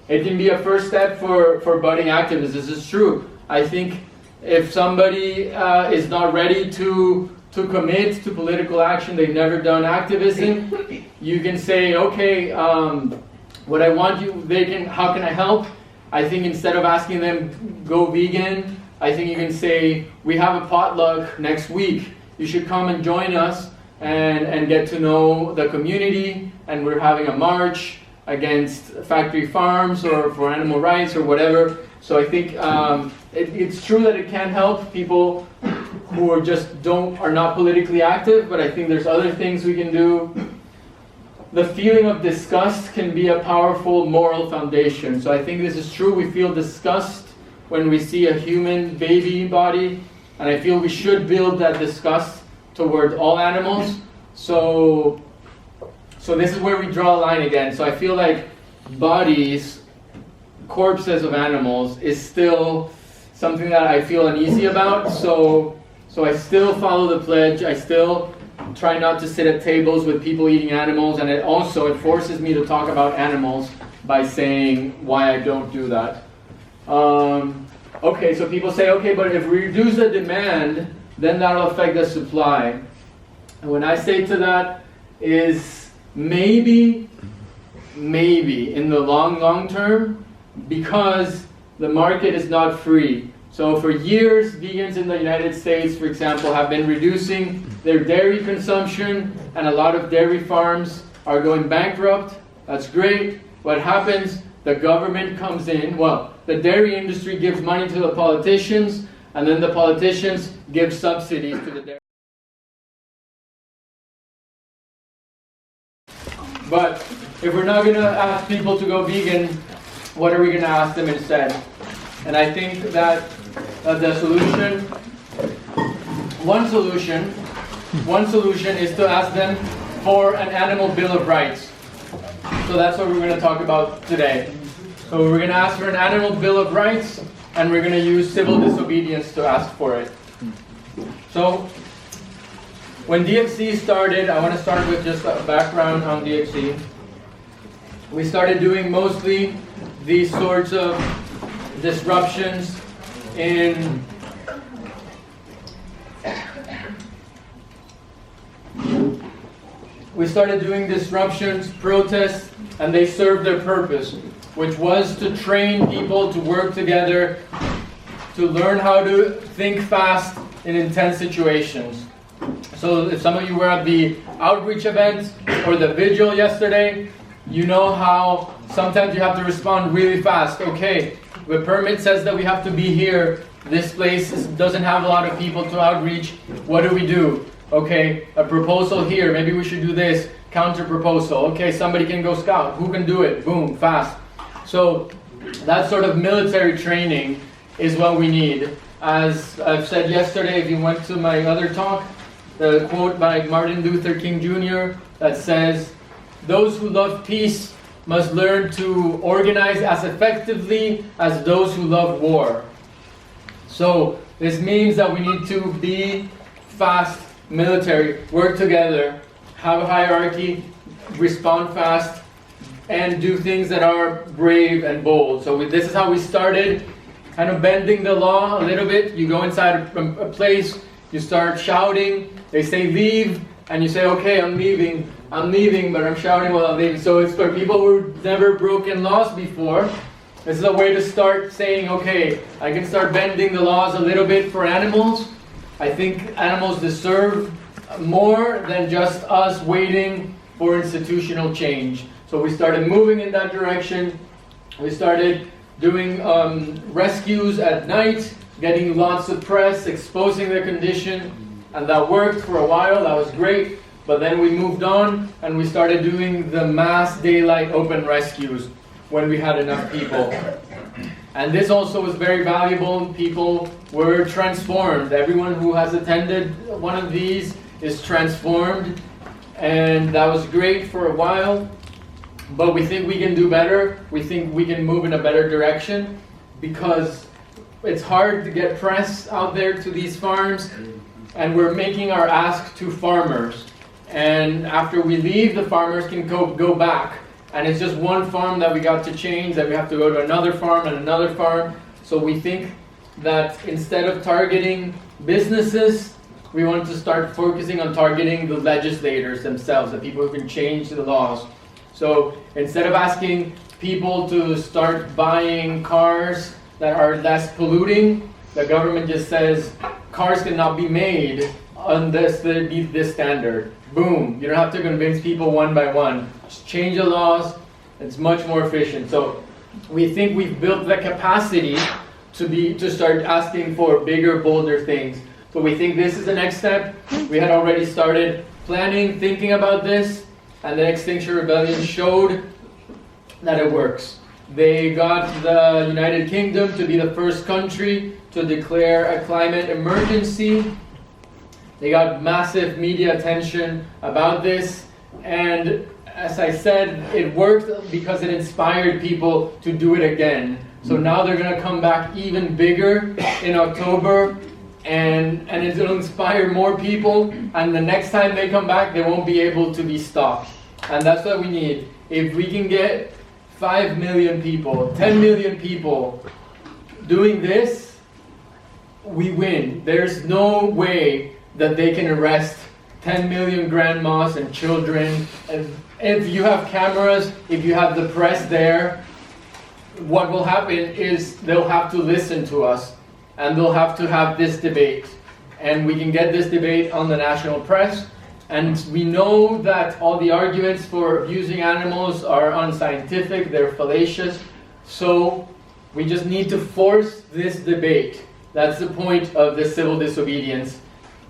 It can be a first step for budding activists. This is true. I think if somebody is not ready to commit to political action, they've never done activism, you can say, okay, what I want how can I help? I think instead of asking them, go vegan, I think you can say, we have a potluck next week. You should come and join us and get to know the community, and we're having a march against factory farms or for animal rights or whatever. So I think it's true that it can help people who are not politically active, but I think there's other things we can do. The feeling of disgust can be a powerful moral foundation. So I think this is true. We feel disgust when we see a human baby body, and I feel we should build that disgust towards all animals. So this is where we draw a line again. So I feel like bodies, corpses of animals, is still something that I feel uneasy about. So I still follow the pledge. I still try not to sit at tables with people eating animals, and it forces me to talk about animals by saying why I don't do that. Okay, so people say, okay, but if we reduce the demand, then that'll affect the supply. And when I say to that is, maybe maybe in the long term, because the market is not free. So for years, vegans in the United States, for example, have been reducing their dairy consumption, and a lot of dairy farms are going bankrupt. That's great. What happens? The government comes in. Well, the dairy industry gives money to the politicians, and then the politicians give subsidies to the dairy. But if we're not going to ask people to go vegan, what are we going to ask them instead? And I think that the solution, one solution is to ask them for an animal bill of rights. So that's what we're going to talk about today. So we're going to ask for an animal bill of rights, and we're going to use civil disobedience to ask for it. So when DXC started, I want to start with just a background on DXC. We started doing mostly these sorts of disruptions in protests, and they served their purpose, which was to train people to work together, to learn how to think fast in intense situations. So if some of you were at the outreach event or the vigil yesterday, you know how sometimes you have to respond really fast. Okay, the permit says that we have to be here. This place doesn't have a lot of people to outreach. What do we do? Okay, a proposal here. Maybe we should do this. Counter proposal. Okay, somebody can go scout. Who can do it? Boom, fast. So that sort of military training is what we need. As I've said yesterday, if you went to my other talk, the quote by Martin Luther King Jr. that says, "Those who love peace must learn to organize as effectively as those who love war." So this means that we need to be fast military, work together, have a hierarchy, respond fast, and do things that are brave and bold. So this is how we started, kind of bending the law a little bit. You go inside a place, you start shouting, they say leave, and you say, okay, I'm leaving, but I'm shouting while I'm leaving. So it's for people who've never broken laws before. This is a way to start saying, okay, I can start bending the laws a little bit for animals. I think animals deserve more than just us waiting for institutional change. So we started moving in that direction. We started doing rescues at night, getting lots of press, exposing the condition, and that worked for a while. That was great. But then we moved on and we started doing the mass daylight open rescues when we had enough people. And this also was very valuable. People were transformed. Everyone who has attended one of these is transformed, and that was great for a while. But we think we can do better. We think we can move in a better direction, because it's hard to get press out there to these farms, and we're making our ask to farmers. And after we leave, the farmers can go back. And it's just one farm that we got to change, that we have to go to another farm and another farm. So we think that instead of targeting businesses, we want to start focusing on targeting the legislators themselves, the people who can change the laws. So instead of asking people to start buying cars that are less polluting, the government just says cars cannot be made unless they meet this standard. Boom, you don't have to convince people one by one. Just change the laws, it's much more efficient. So we think we've built the capacity to start asking for bigger, bolder things. So we think this is the next step. We had already started planning, thinking about this, and the Extinction Rebellion showed that it works. They got the United Kingdom to be the first country to declare a climate emergency. They got massive media attention about this, and as I said, it worked because it inspired people to do it again. So now they're going to come back even bigger in October, and it'll inspire more people, and the next time they come back, they won't be able to be stopped. And that's what we need. If we can get 5 million people, 10 million people doing this, we win. There's no way that they can arrest 10 million grandmas and children. And if you have cameras, if you have the press there, what will happen is they'll have to listen to us and they'll have to have this debate. And we can get this debate on the national press. And we know that all the arguments for abusing animals are unscientific, they're fallacious. So we just need to force this debate. That's the point of this civil disobedience,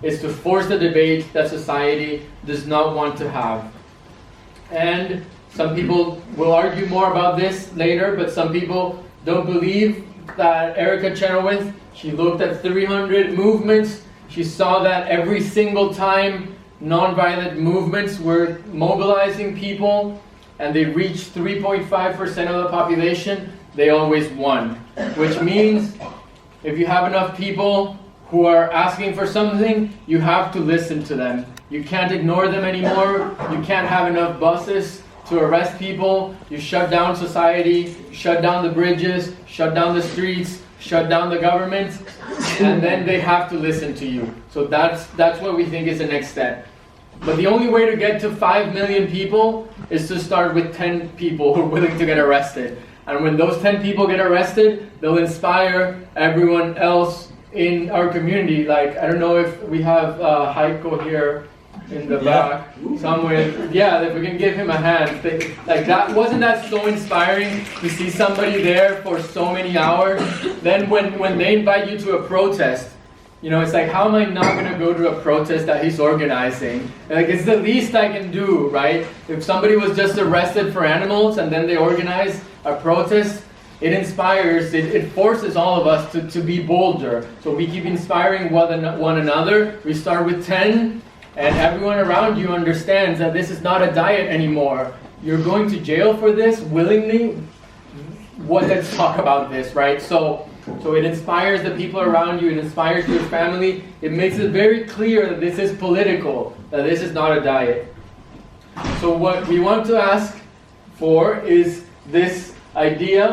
is to force the debate that society does not want to have. And some people will argue more about this later, but some people don't believe that Erica Chenoweth, she looked at 300 movements. She saw that every single time nonviolent movements were mobilizing people and they reached 3.5% of the population, they always won. Which means if you have enough people who are asking for something, you have to listen to them. You can't ignore them anymore. You can't have enough buses to arrest people. You shut down society, shut down the bridges, shut down the streets, shut down the government, and then they have to listen to you. So that's what we think is the next step. But the only way to get to 5 million people is to start with 10 people who are willing to get arrested. And when those 10 people get arrested, they'll inspire everyone else in our community. Like, I don't know if we have Heiko here in the back somewhere. Yeah, if we can give him a hand. Like, that wasn't that so inspiring to see somebody there for so many hours? Then when they invite you to a protest, you know, it's like, how am I not going to go to a protest that he's organizing? Like, it's the least I can do, right? If somebody was just arrested for animals and then they organize a protest, it inspires, it forces all of us to be bolder. So we keep inspiring one another. We start with 10, and everyone around you understands that this is not a diet anymore. You're going to jail for this willingly. Let's talk about this, right? So it inspires the people around you, it inspires your family. It makes it very clear that this is political, that this is not a diet. So what we want to ask for is this idea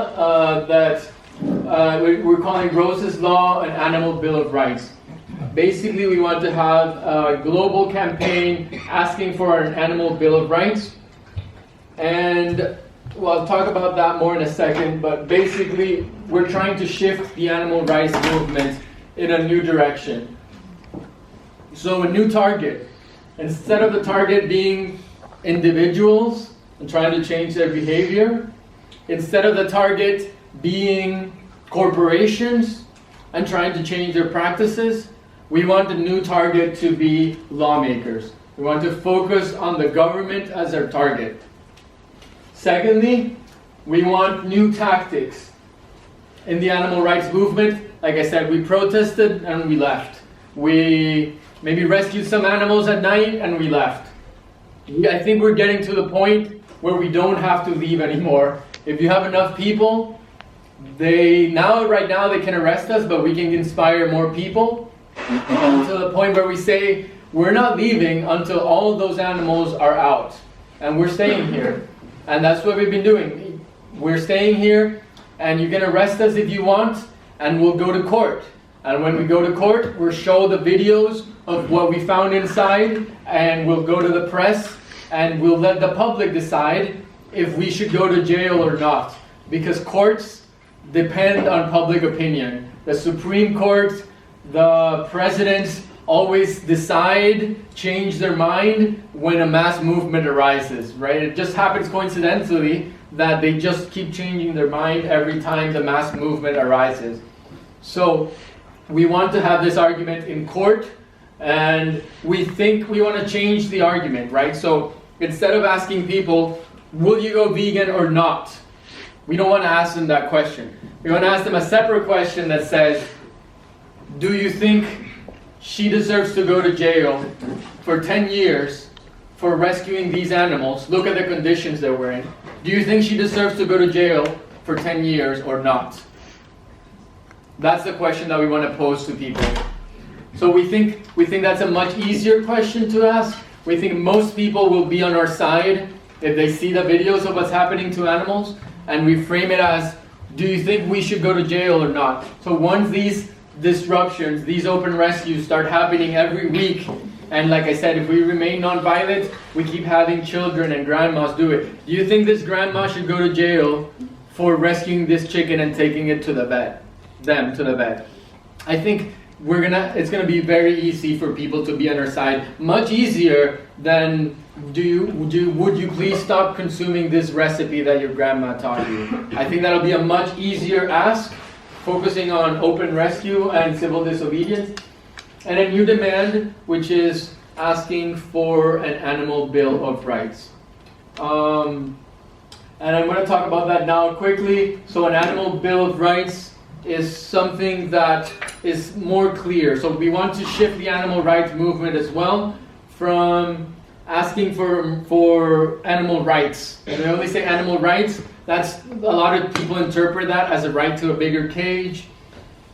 that we're calling Gross's Law an Animal Bill of Rights. Basically, we want to have a global campaign asking for an Animal Bill of Rights. And well, I'll talk about that more in a second, but basically, we're trying to shift the animal rights movement in a new direction. So a new target. Instead of the target being individuals and trying to change their behavior, instead of the target being corporations and trying to change their practices, we want the new target to be lawmakers. We want to focus on the government as our target. Secondly, we want new tactics. In the animal rights movement, like I said, we protested and we left. We maybe rescued some animals at night and we left. I think we're getting to the point where we don't have to leave anymore. If you have enough people, right now they can arrest us, but we can inspire more people to the point where we say, we're not leaving until all of those animals are out. And we're staying here. And that's what we've been doing. We're staying here, and you can arrest us if you want, and we'll go to court. And when we go to court, we'll show the videos of what we found inside, and we'll go to the press, and we'll let the public decide if we should go to jail or not. Because courts depend on public opinion. The Supreme Court, the presidents always change their mind when a mass movement arises, right? It just happens coincidentally that they just keep changing their mind every time the mass movement arises. So we want to have this argument in court, and we think we want to change the argument, right? So instead of asking people, will you go vegan or not? We don't want to ask them that question. We want to ask them a separate question that says, do you think she deserves to go to jail for 10 years for rescuing these animals? Look at the conditions they were in. Do you think she deserves to go to jail for 10 years or not? That's the question that we want to pose to people. So we think that's a much easier question to ask. We think most people will be on our side if they see the videos of what's happening to animals, and we frame it as, do you think we should go to jail or not? So once these disruptions, these open rescues start happening every week And like I said, if we remain non-violent, we keep having children and grandmas do it. Do you think this grandma should go to jail for rescuing this chicken and taking it to the vet? Them to the vet? I think it's gonna be very easy for people to be on our side. Much easier than would you please stop consuming this recipe that your grandma taught you? I think that'll be a much easier ask, focusing on open rescue and civil disobedience. And a new demand, which is asking for an animal bill of rights. And I'm going to talk about that now quickly. So an animal bill of rights is something that is more clear. So we want to shift the animal rights movement as well from asking for animal rights. And when we say animal rights, that's a lot of people interpret that as a right to a bigger cage.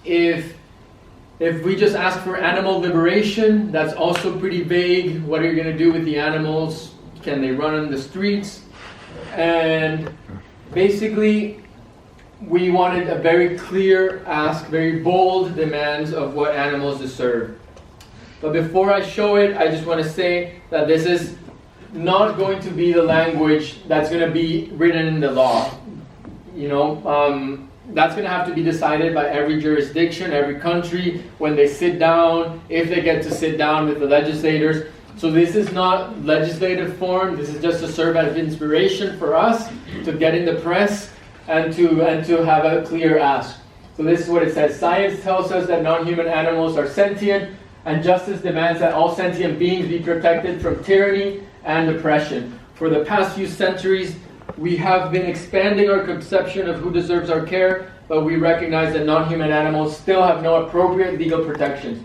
If we just ask for animal liberation, that's also pretty vague. What are you going to do with the animals? Can they run on the streets? And basically, we wanted a very clear ask, very bold demands of what animals deserve. But before I show it, I just want to say that this is not going to be the language that's going to be written in the law. That's going to have to be decided by every jurisdiction, every country, when they sit down, if they get to sit down with the legislators. So this is not legislative form. This is just to serve as inspiration for us to get in the press and to have a clear ask. So this is what it says. Science tells us that non-human animals are sentient, and justice demands that all sentient beings be protected from tyranny and oppression. For the past few centuries, we have been expanding our conception of who deserves our care, but we recognize that non-human animals still have no appropriate legal protections.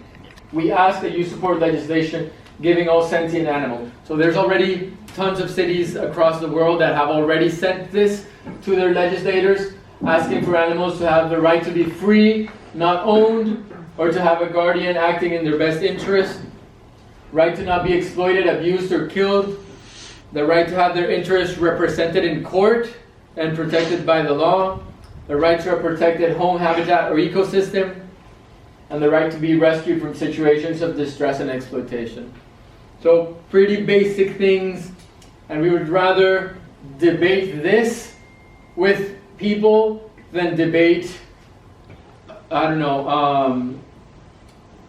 We ask that you support legislation giving all sentient animals. So there's already tons of cities across the world that have already sent this to their legislators, asking for animals to have the right to be free, not owned, or to have a guardian acting in their best interest, right to not be exploited, abused, or killed, the right to have their interests represented in court and protected by the law, the right to a protected home, habitat, or ecosystem, and the right to be rescued from situations of distress and exploitation. So pretty basic things, and we would rather debate this with people than debate,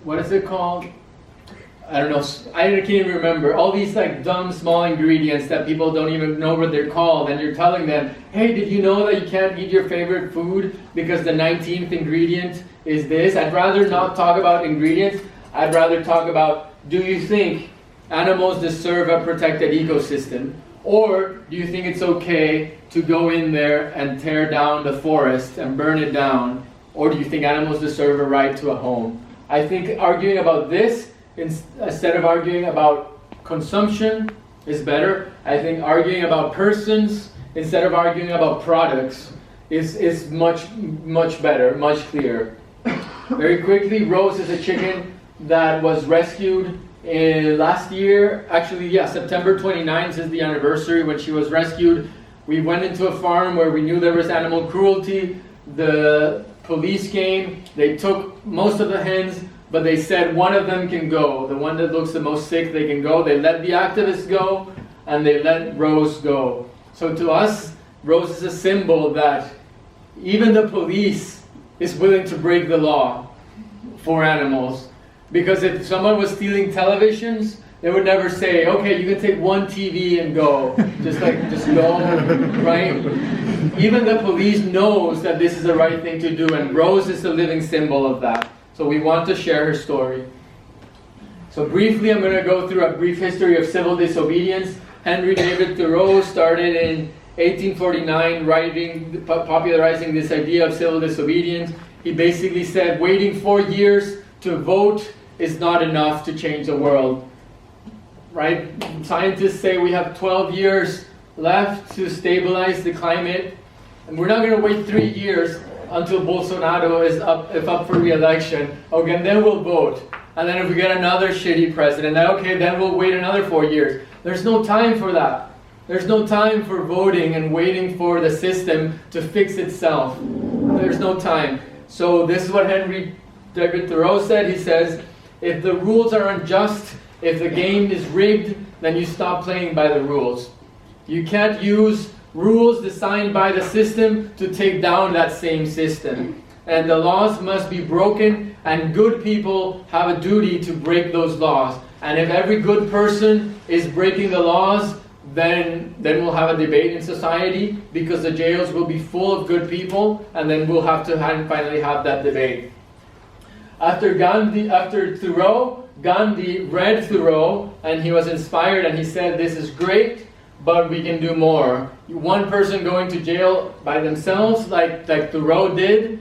what is it called? I can't even remember. All these dumb small ingredients that people don't even know what they're called, and you're telling them, hey, did you know that you can't eat your favorite food because the 19th ingredient is this? I'd rather not talk about ingredients. I'd rather talk about, do you think animals deserve a protected ecosystem? Or do you think it's okay to go in there and tear down the forest and burn it down? Or do you think animals deserve a right to a home? I think arguing about this instead of arguing about consumption is better. I think arguing about persons instead of arguing about products is much better, much clearer. Very quickly, Rose is a chicken that was rescued last year. Actually, September 29th is the anniversary when she was rescued. We went into a farm where we knew there was animal cruelty. The police came, they took most of the hens, but they said one of them can go. The one that looks the most sick, they can go. They let the activists go, and they let Rose go. So to us, Rose is a symbol that even the police is willing to break the law for animals. Because if someone was stealing televisions, they would never say, okay, you can take one TV and go. Just go, right? Even the police knows that this is the right thing to do, and Rose is a living symbol of that. So we want to share her story. So briefly, I'm going to go through a brief history of civil disobedience. Henry David Thoreau started in 1849 popularizing this idea of civil disobedience. He basically said waiting 4 years to vote is not enough to change the world. Right? Scientists say we have 12 years left to stabilize the climate, and we're not going to wait 3 years until Bolsonaro is up for re-election. Okay, and then we'll vote. And then if we get another shitty president, then we'll wait another 4 years. There's no time for that. There's no time for voting and waiting for the system to fix itself. There's no time. So this is what Henry David Thoreau said. He says, if the rules are unjust, If the game is rigged, then you stop playing by the rules. You can't use rules designed by the system to take down that same system. And the laws must be broken, and good people have a duty to break those laws. And if every good person is breaking the laws, then we'll have a debate in society, because the jails will be full of good people, and then we'll have to finally have that debate. After Thoreau, Gandhi read Thoreau, and he was inspired, and he said, this is great, but we can do more. One person going to jail by themselves, like Thoreau did,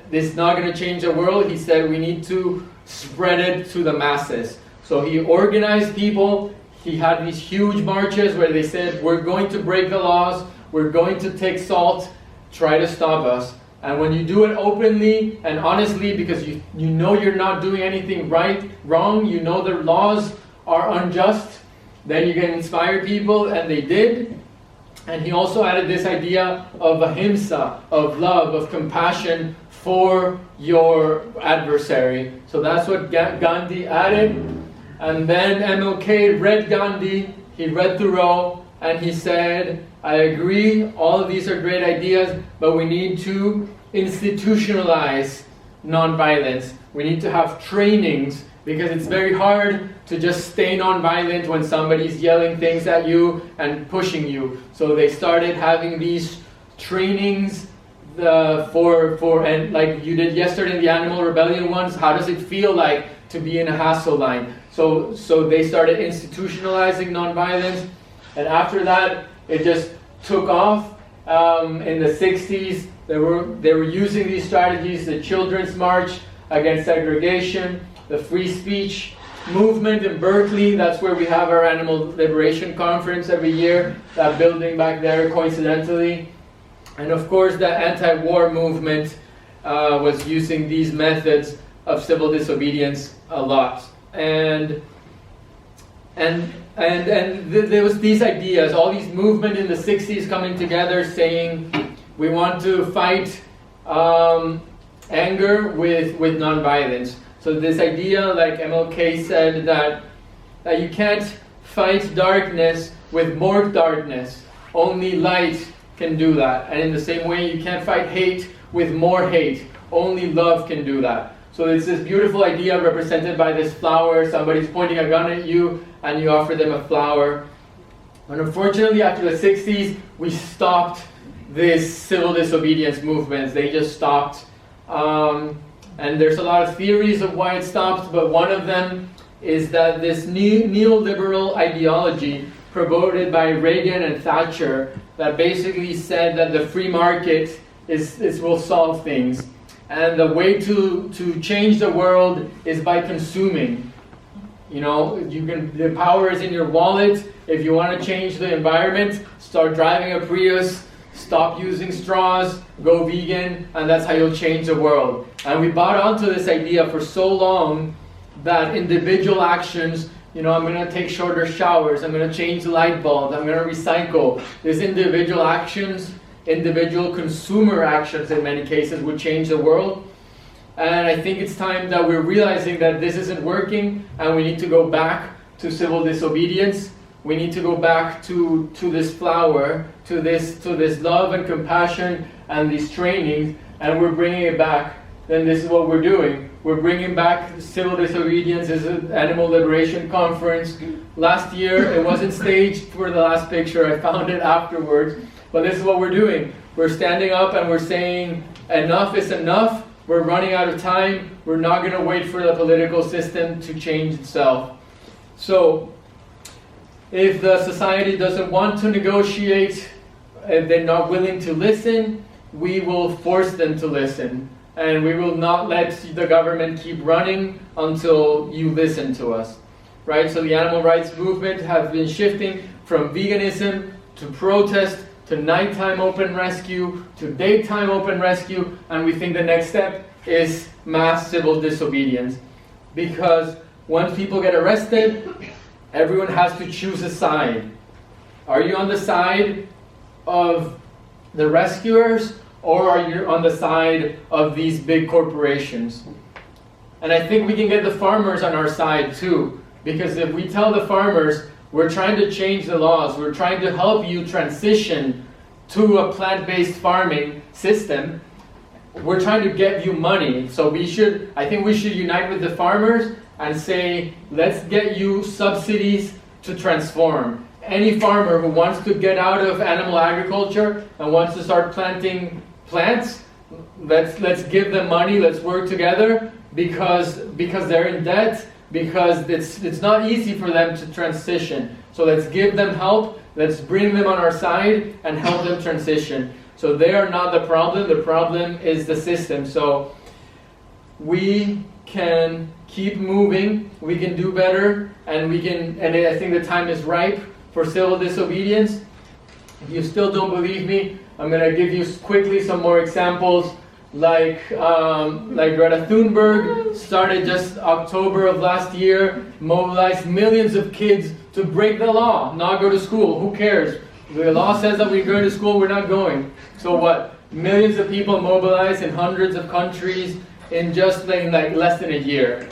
this is not going to change the world. He said we need to spread it to the masses. So he organized people. He had these huge marches where they said, we're going to break the laws, we're going to take salt, try to stop us. And when you do it openly and honestly, because you know you're not doing anything wrong, you know the laws are unjust, then you can inspire people, and they did. And he also added this idea of ahimsa, of love, of compassion for your adversary. So that's what Gandhi added. And then MLK read Gandhi, he read Thoreau, and he said, I agree, all of these are great ideas, but we need to institutionalize nonviolence. We need to have trainings, because it's very hard to just stay nonviolent when somebody's yelling things at you and pushing you. So they started having these trainings and like you did yesterday in the Animal Rebellion ones, how does it feel like to be in a hassle line? So they started institutionalizing nonviolence, and after that it just took off. In the 60s, they were using these strategies: the Children's March against segregation, the free speech movement in Berkeley. That's where we have our Animal Liberation Conference every year, that building back there, coincidentally. And of course, the anti-war movement was using these methods of civil disobedience a lot. And there was these ideas, all these movement in the 60s coming together saying, we want to fight anger with nonviolence. So this idea, like MLK said, that you can't fight darkness with more darkness. Only light can do that. And in the same way, you can't fight hate with more hate. Only love can do that. So it's this beautiful idea represented by this flower. Somebody's pointing a gun at you, and you offer them a flower. And unfortunately, after the 60s, we stopped this civil disobedience movements. They just stopped. And there's a lot of theories of why it stopped, but one of them is that this neoliberal ideology promoted by Reagan and Thatcher, that basically said that the free market will solve things. And the way to change the world is by consuming. You know, the power is in your wallet. If you want to change the environment, start driving a Prius, stop using straws, go vegan, and that's how you'll change the world. And we bought onto this idea for so long that individual actions, you know, I'm going to take shorter showers, I'm going to change the light bulbs, I'm going to recycle. These individual actions, individual consumer actions in many cases, would change the world. And I think it's time that we're realizing that this isn't working, and we need to go back to civil disobedience. We need to go back to this flower, to this love and compassion and these trainings, and we're bringing it back. Then this is what we're doing. We're bringing back civil disobedience as an Animal Liberation Conference. Last year, it wasn't staged for the last picture. I found it afterwards. But this is what we're doing. We're standing up and we're saying, enough is enough. We're running out of time. We're not going to wait for the political system to change itself. So, if the society doesn't want to negotiate, if they're not willing to listen, we will force them to listen. And we will not let the government keep running until you listen to us. Right? So the animal rights movement has been shifting from veganism to protest to nighttime open rescue to daytime open rescue, and we think the next step is mass civil disobedience. Because once people get arrested, everyone has to choose a side. Are you on the side of the rescuers, or are you on the side of these big corporations? And I think we can get the farmers on our side too. Because if we tell the farmers, we're trying to change the laws, we're trying to help you transition to a plant-based farming system, we're trying to get you money. So I think we should unite with the farmers and say, let's get you subsidies to transform. Any farmer who wants to get out of animal agriculture and wants to start planting plants, let's give them money, let's work together, because they're in debt, because it's not easy for them to transition. So let's give them help, let's bring them on our side and help them transition. So they are not the problem is the system. So we can keep moving, we can do better, and I think the time is ripe for civil disobedience. If you still don't believe me, I'm going to give you quickly some more examples. Like Greta Thunberg started just October of last year, mobilized millions of kids to break the law, not go to school. Who cares? The law says that we're going to school, we're not going. So what? Millions of people mobilized in hundreds of countries in just like less than a year.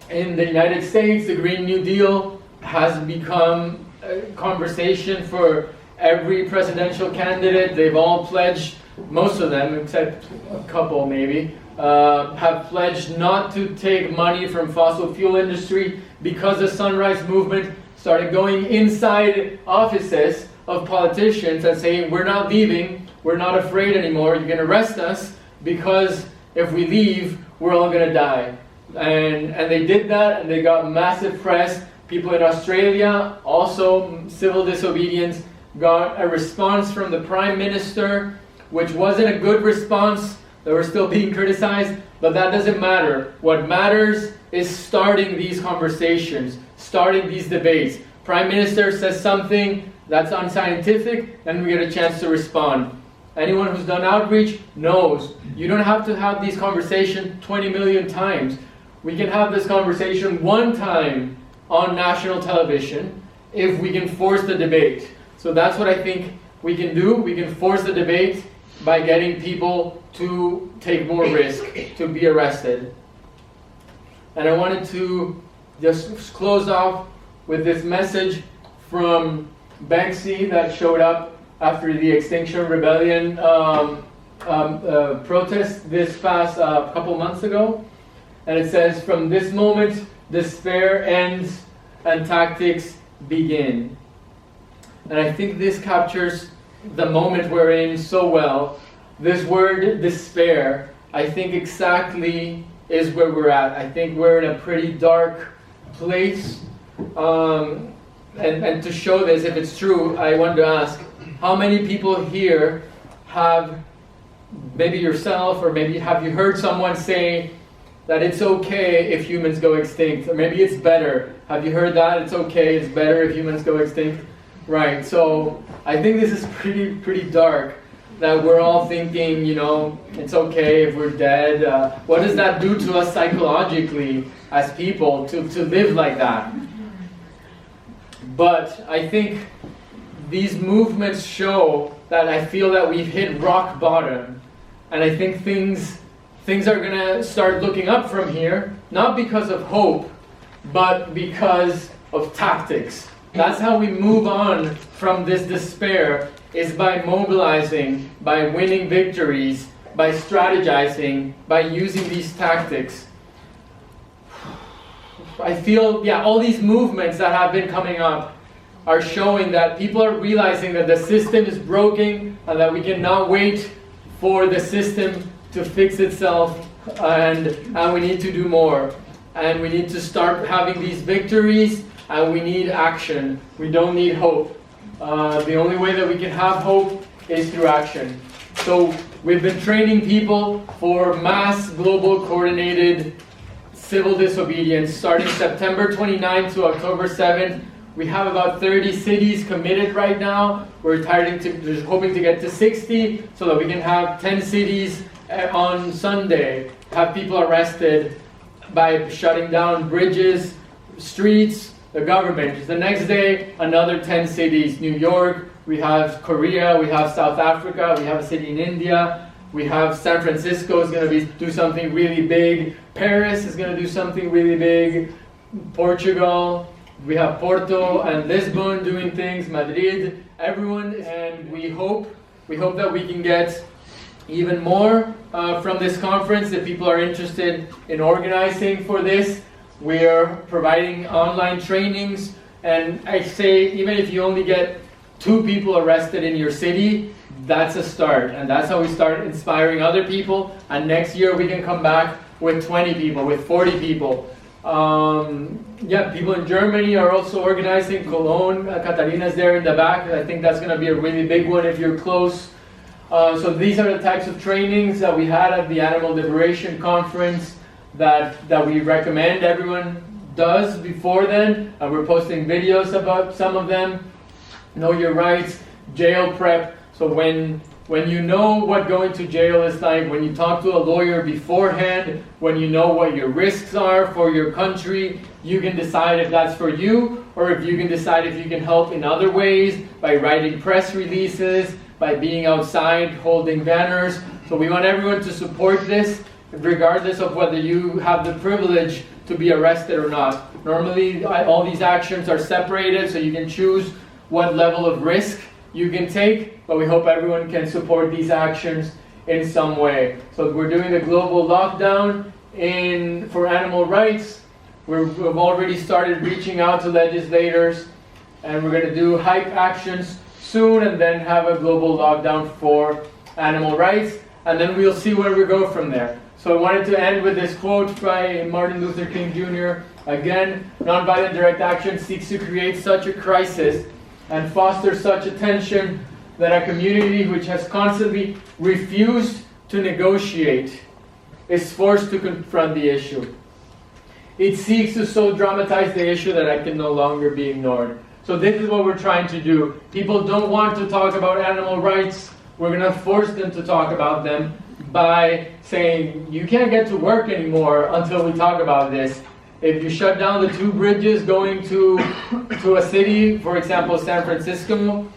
In the United States, the Green New Deal has become a conversation for every presidential candidate. They've all pledged, most of them, except a couple maybe, have pledged not to take money from fossil fuel industry, because the Sunrise Movement started going inside offices of politicians and saying, we're not leaving, we're not afraid anymore, you can arrest us, because if we leave, we're all going to die. And they did that, and they got massive press. People in Australia, also civil disobedience, got a response from the Prime Minister, which wasn't a good response. They were still being criticized, but that doesn't matter. What matters is starting these conversations, starting these debates. Prime Minister says something that's unscientific, and we get a chance to respond. Anyone who's done outreach knows you don't have to have these conversations 20 million times. We can have this conversation one time on national television if we can force the debate. So that's what I think we can do. We can force the debate by getting people to take more risk, to be arrested. And I wanted to just close off with this message from Banksy that showed up after the Extinction Rebellion protest this past couple months ago. And it says, from this moment, despair ends and tactics begin. And I think this captures the moment we're in so well. This word, despair, I think exactly is where we're at. I think we're in a pretty dark place. And to show this, if it's true, I wanted to ask, how many people here have, maybe yourself, or maybe have you heard someone say that it's okay if humans go extinct? Or maybe it's better. Have you heard that? It's okay, it's better if humans go extinct? Right, so I think this is pretty dark, that we're all thinking, it's okay if we're dead. What does that do to us psychologically as people to live like that? But I think these movements show that I feel that we've hit rock bottom. And I think things are going to start looking up from here, not because of hope, but because of tactics. That's how we move on from this despair, is by mobilizing, by winning victories, by strategizing, by using these tactics. I feel, all these movements that have been coming up are showing that people are realizing that the system is broken and that we cannot wait for the system to fix itself, and we need to do more. And we need to start having these victories, and we need action. We don't need hope. The only way that we can have hope is through action. So we've been training people for mass global coordinated civil disobedience starting September 29th to October 7th. We have about 30 cities committed right now. We're just hoping to get to 60 so that we can have 10 cities on Sunday, have people arrested by shutting down bridges, streets, the government. The next day, another 10 cities. New York, we have Korea, we have South Africa, we have a city in India. We have San Francisco is going to do something really big. Paris is going to do something really big. Portugal. We have Porto and Lisbon doing things. Madrid. Everyone, and we hope that we can get even more from this conference. If people are interested in organizing for this, we are providing online trainings. And I say, even if you only get 2 people arrested in your city, that's a start. And that's how we start inspiring other people. And next year we can come back with 20 people, with 40 people. People in Germany are also organizing. Cologne, Katarina's there in the back. I think that's going to be a really big one if you're close. So these are the types of trainings that we had at the Animal Liberation Conference that we recommend everyone does before then. And we're posting videos about some of them. Know your rights, jail prep. So when you know what going to jail is like, when you talk to a lawyer beforehand, when you know what your risks are for your country, you can decide if that's for you, or if you can decide if you can help in other ways, by writing press releases, by being outside holding banners. So we want everyone to support this, regardless of whether you have the privilege to be arrested or not. Normally, all these actions are separated, so you can choose what level of risk you can take, but we hope everyone can support these actions in some way. So we're doing the global lockdown for animal rights. We've already started reaching out to legislators, and we're going to do hype actions soon, and then have a global lockdown for animal rights, and then we'll see where we go from there. So I wanted to end with this quote by Martin Luther King Jr. Again, nonviolent direct action seeks to create such a crisis and foster such a tension that a community which has constantly refused to negotiate is forced to confront the issue. It seeks to so dramatize the issue that it can no longer be ignored. So this is what we're trying to do. People don't want to talk about animal rights. We're going to force them to talk about them by saying, you can't get to work anymore until we talk about this. If you shut down the 2 bridges going to a city, for example, San Francisco,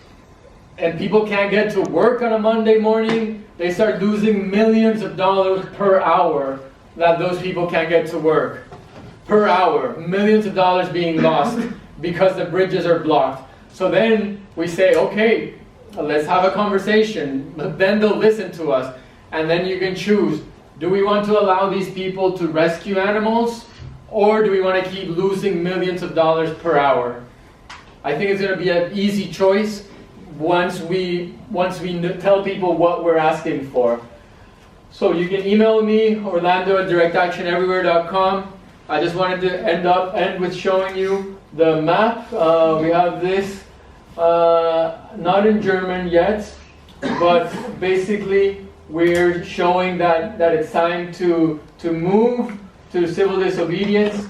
and people can't get to work on a Monday morning, they start losing millions of dollars per hour that those people can't get to work. Per hour, millions of dollars being lost because the bridges are blocked. So then we say, okay, let's have a conversation. But then they'll listen to us. And then you can choose, do we want to allow these people to rescue animals? Or do we want to keep losing millions of dollars per hour? I think it's going to be an easy choice once we tell people what we're asking for. So you can email me, orlando@directactioneverywhere.com. I just wanted to end with showing you the map. We have this, not in German yet, but basically we're showing that it's time to move to civil disobedience.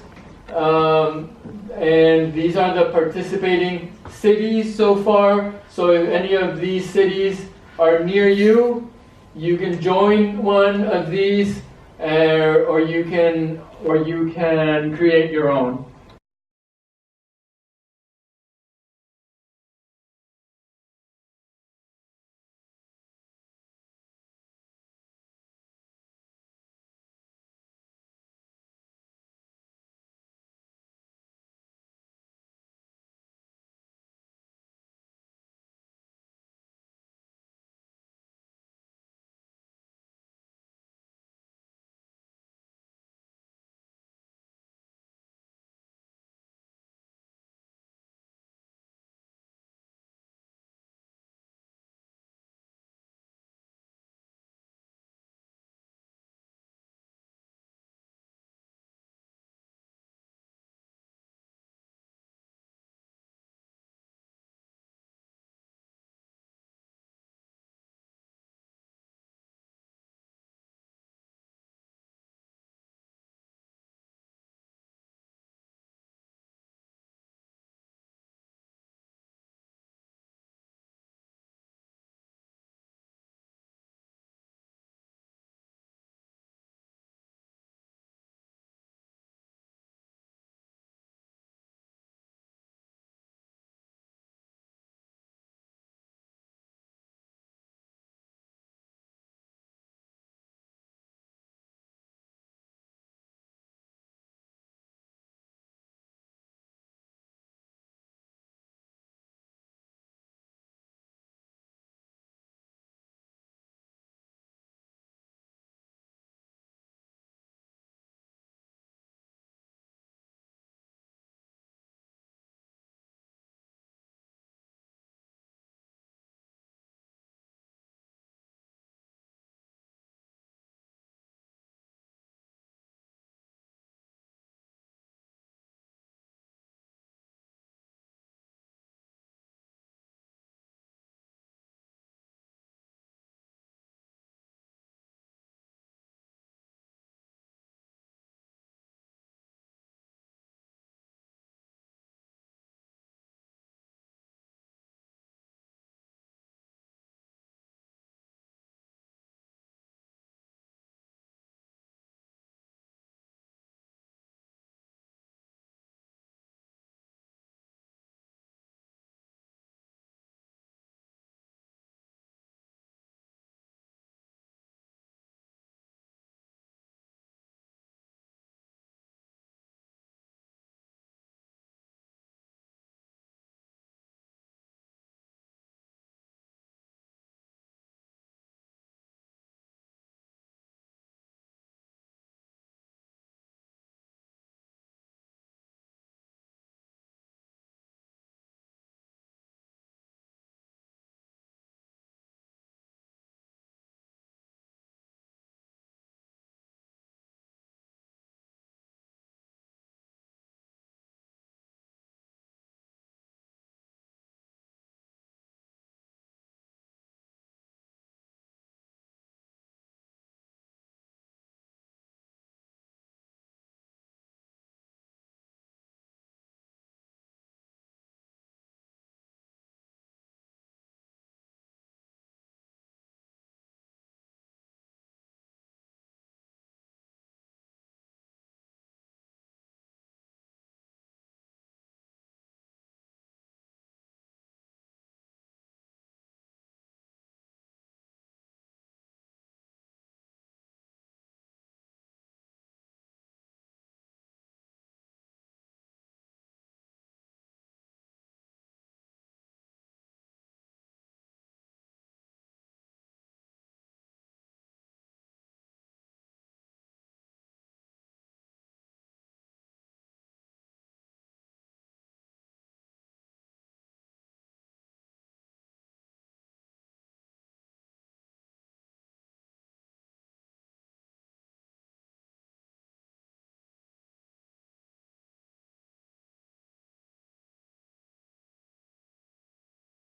And these are the participating cities so far. So if any of these cities are near you, you can join one of these, or you can create your own.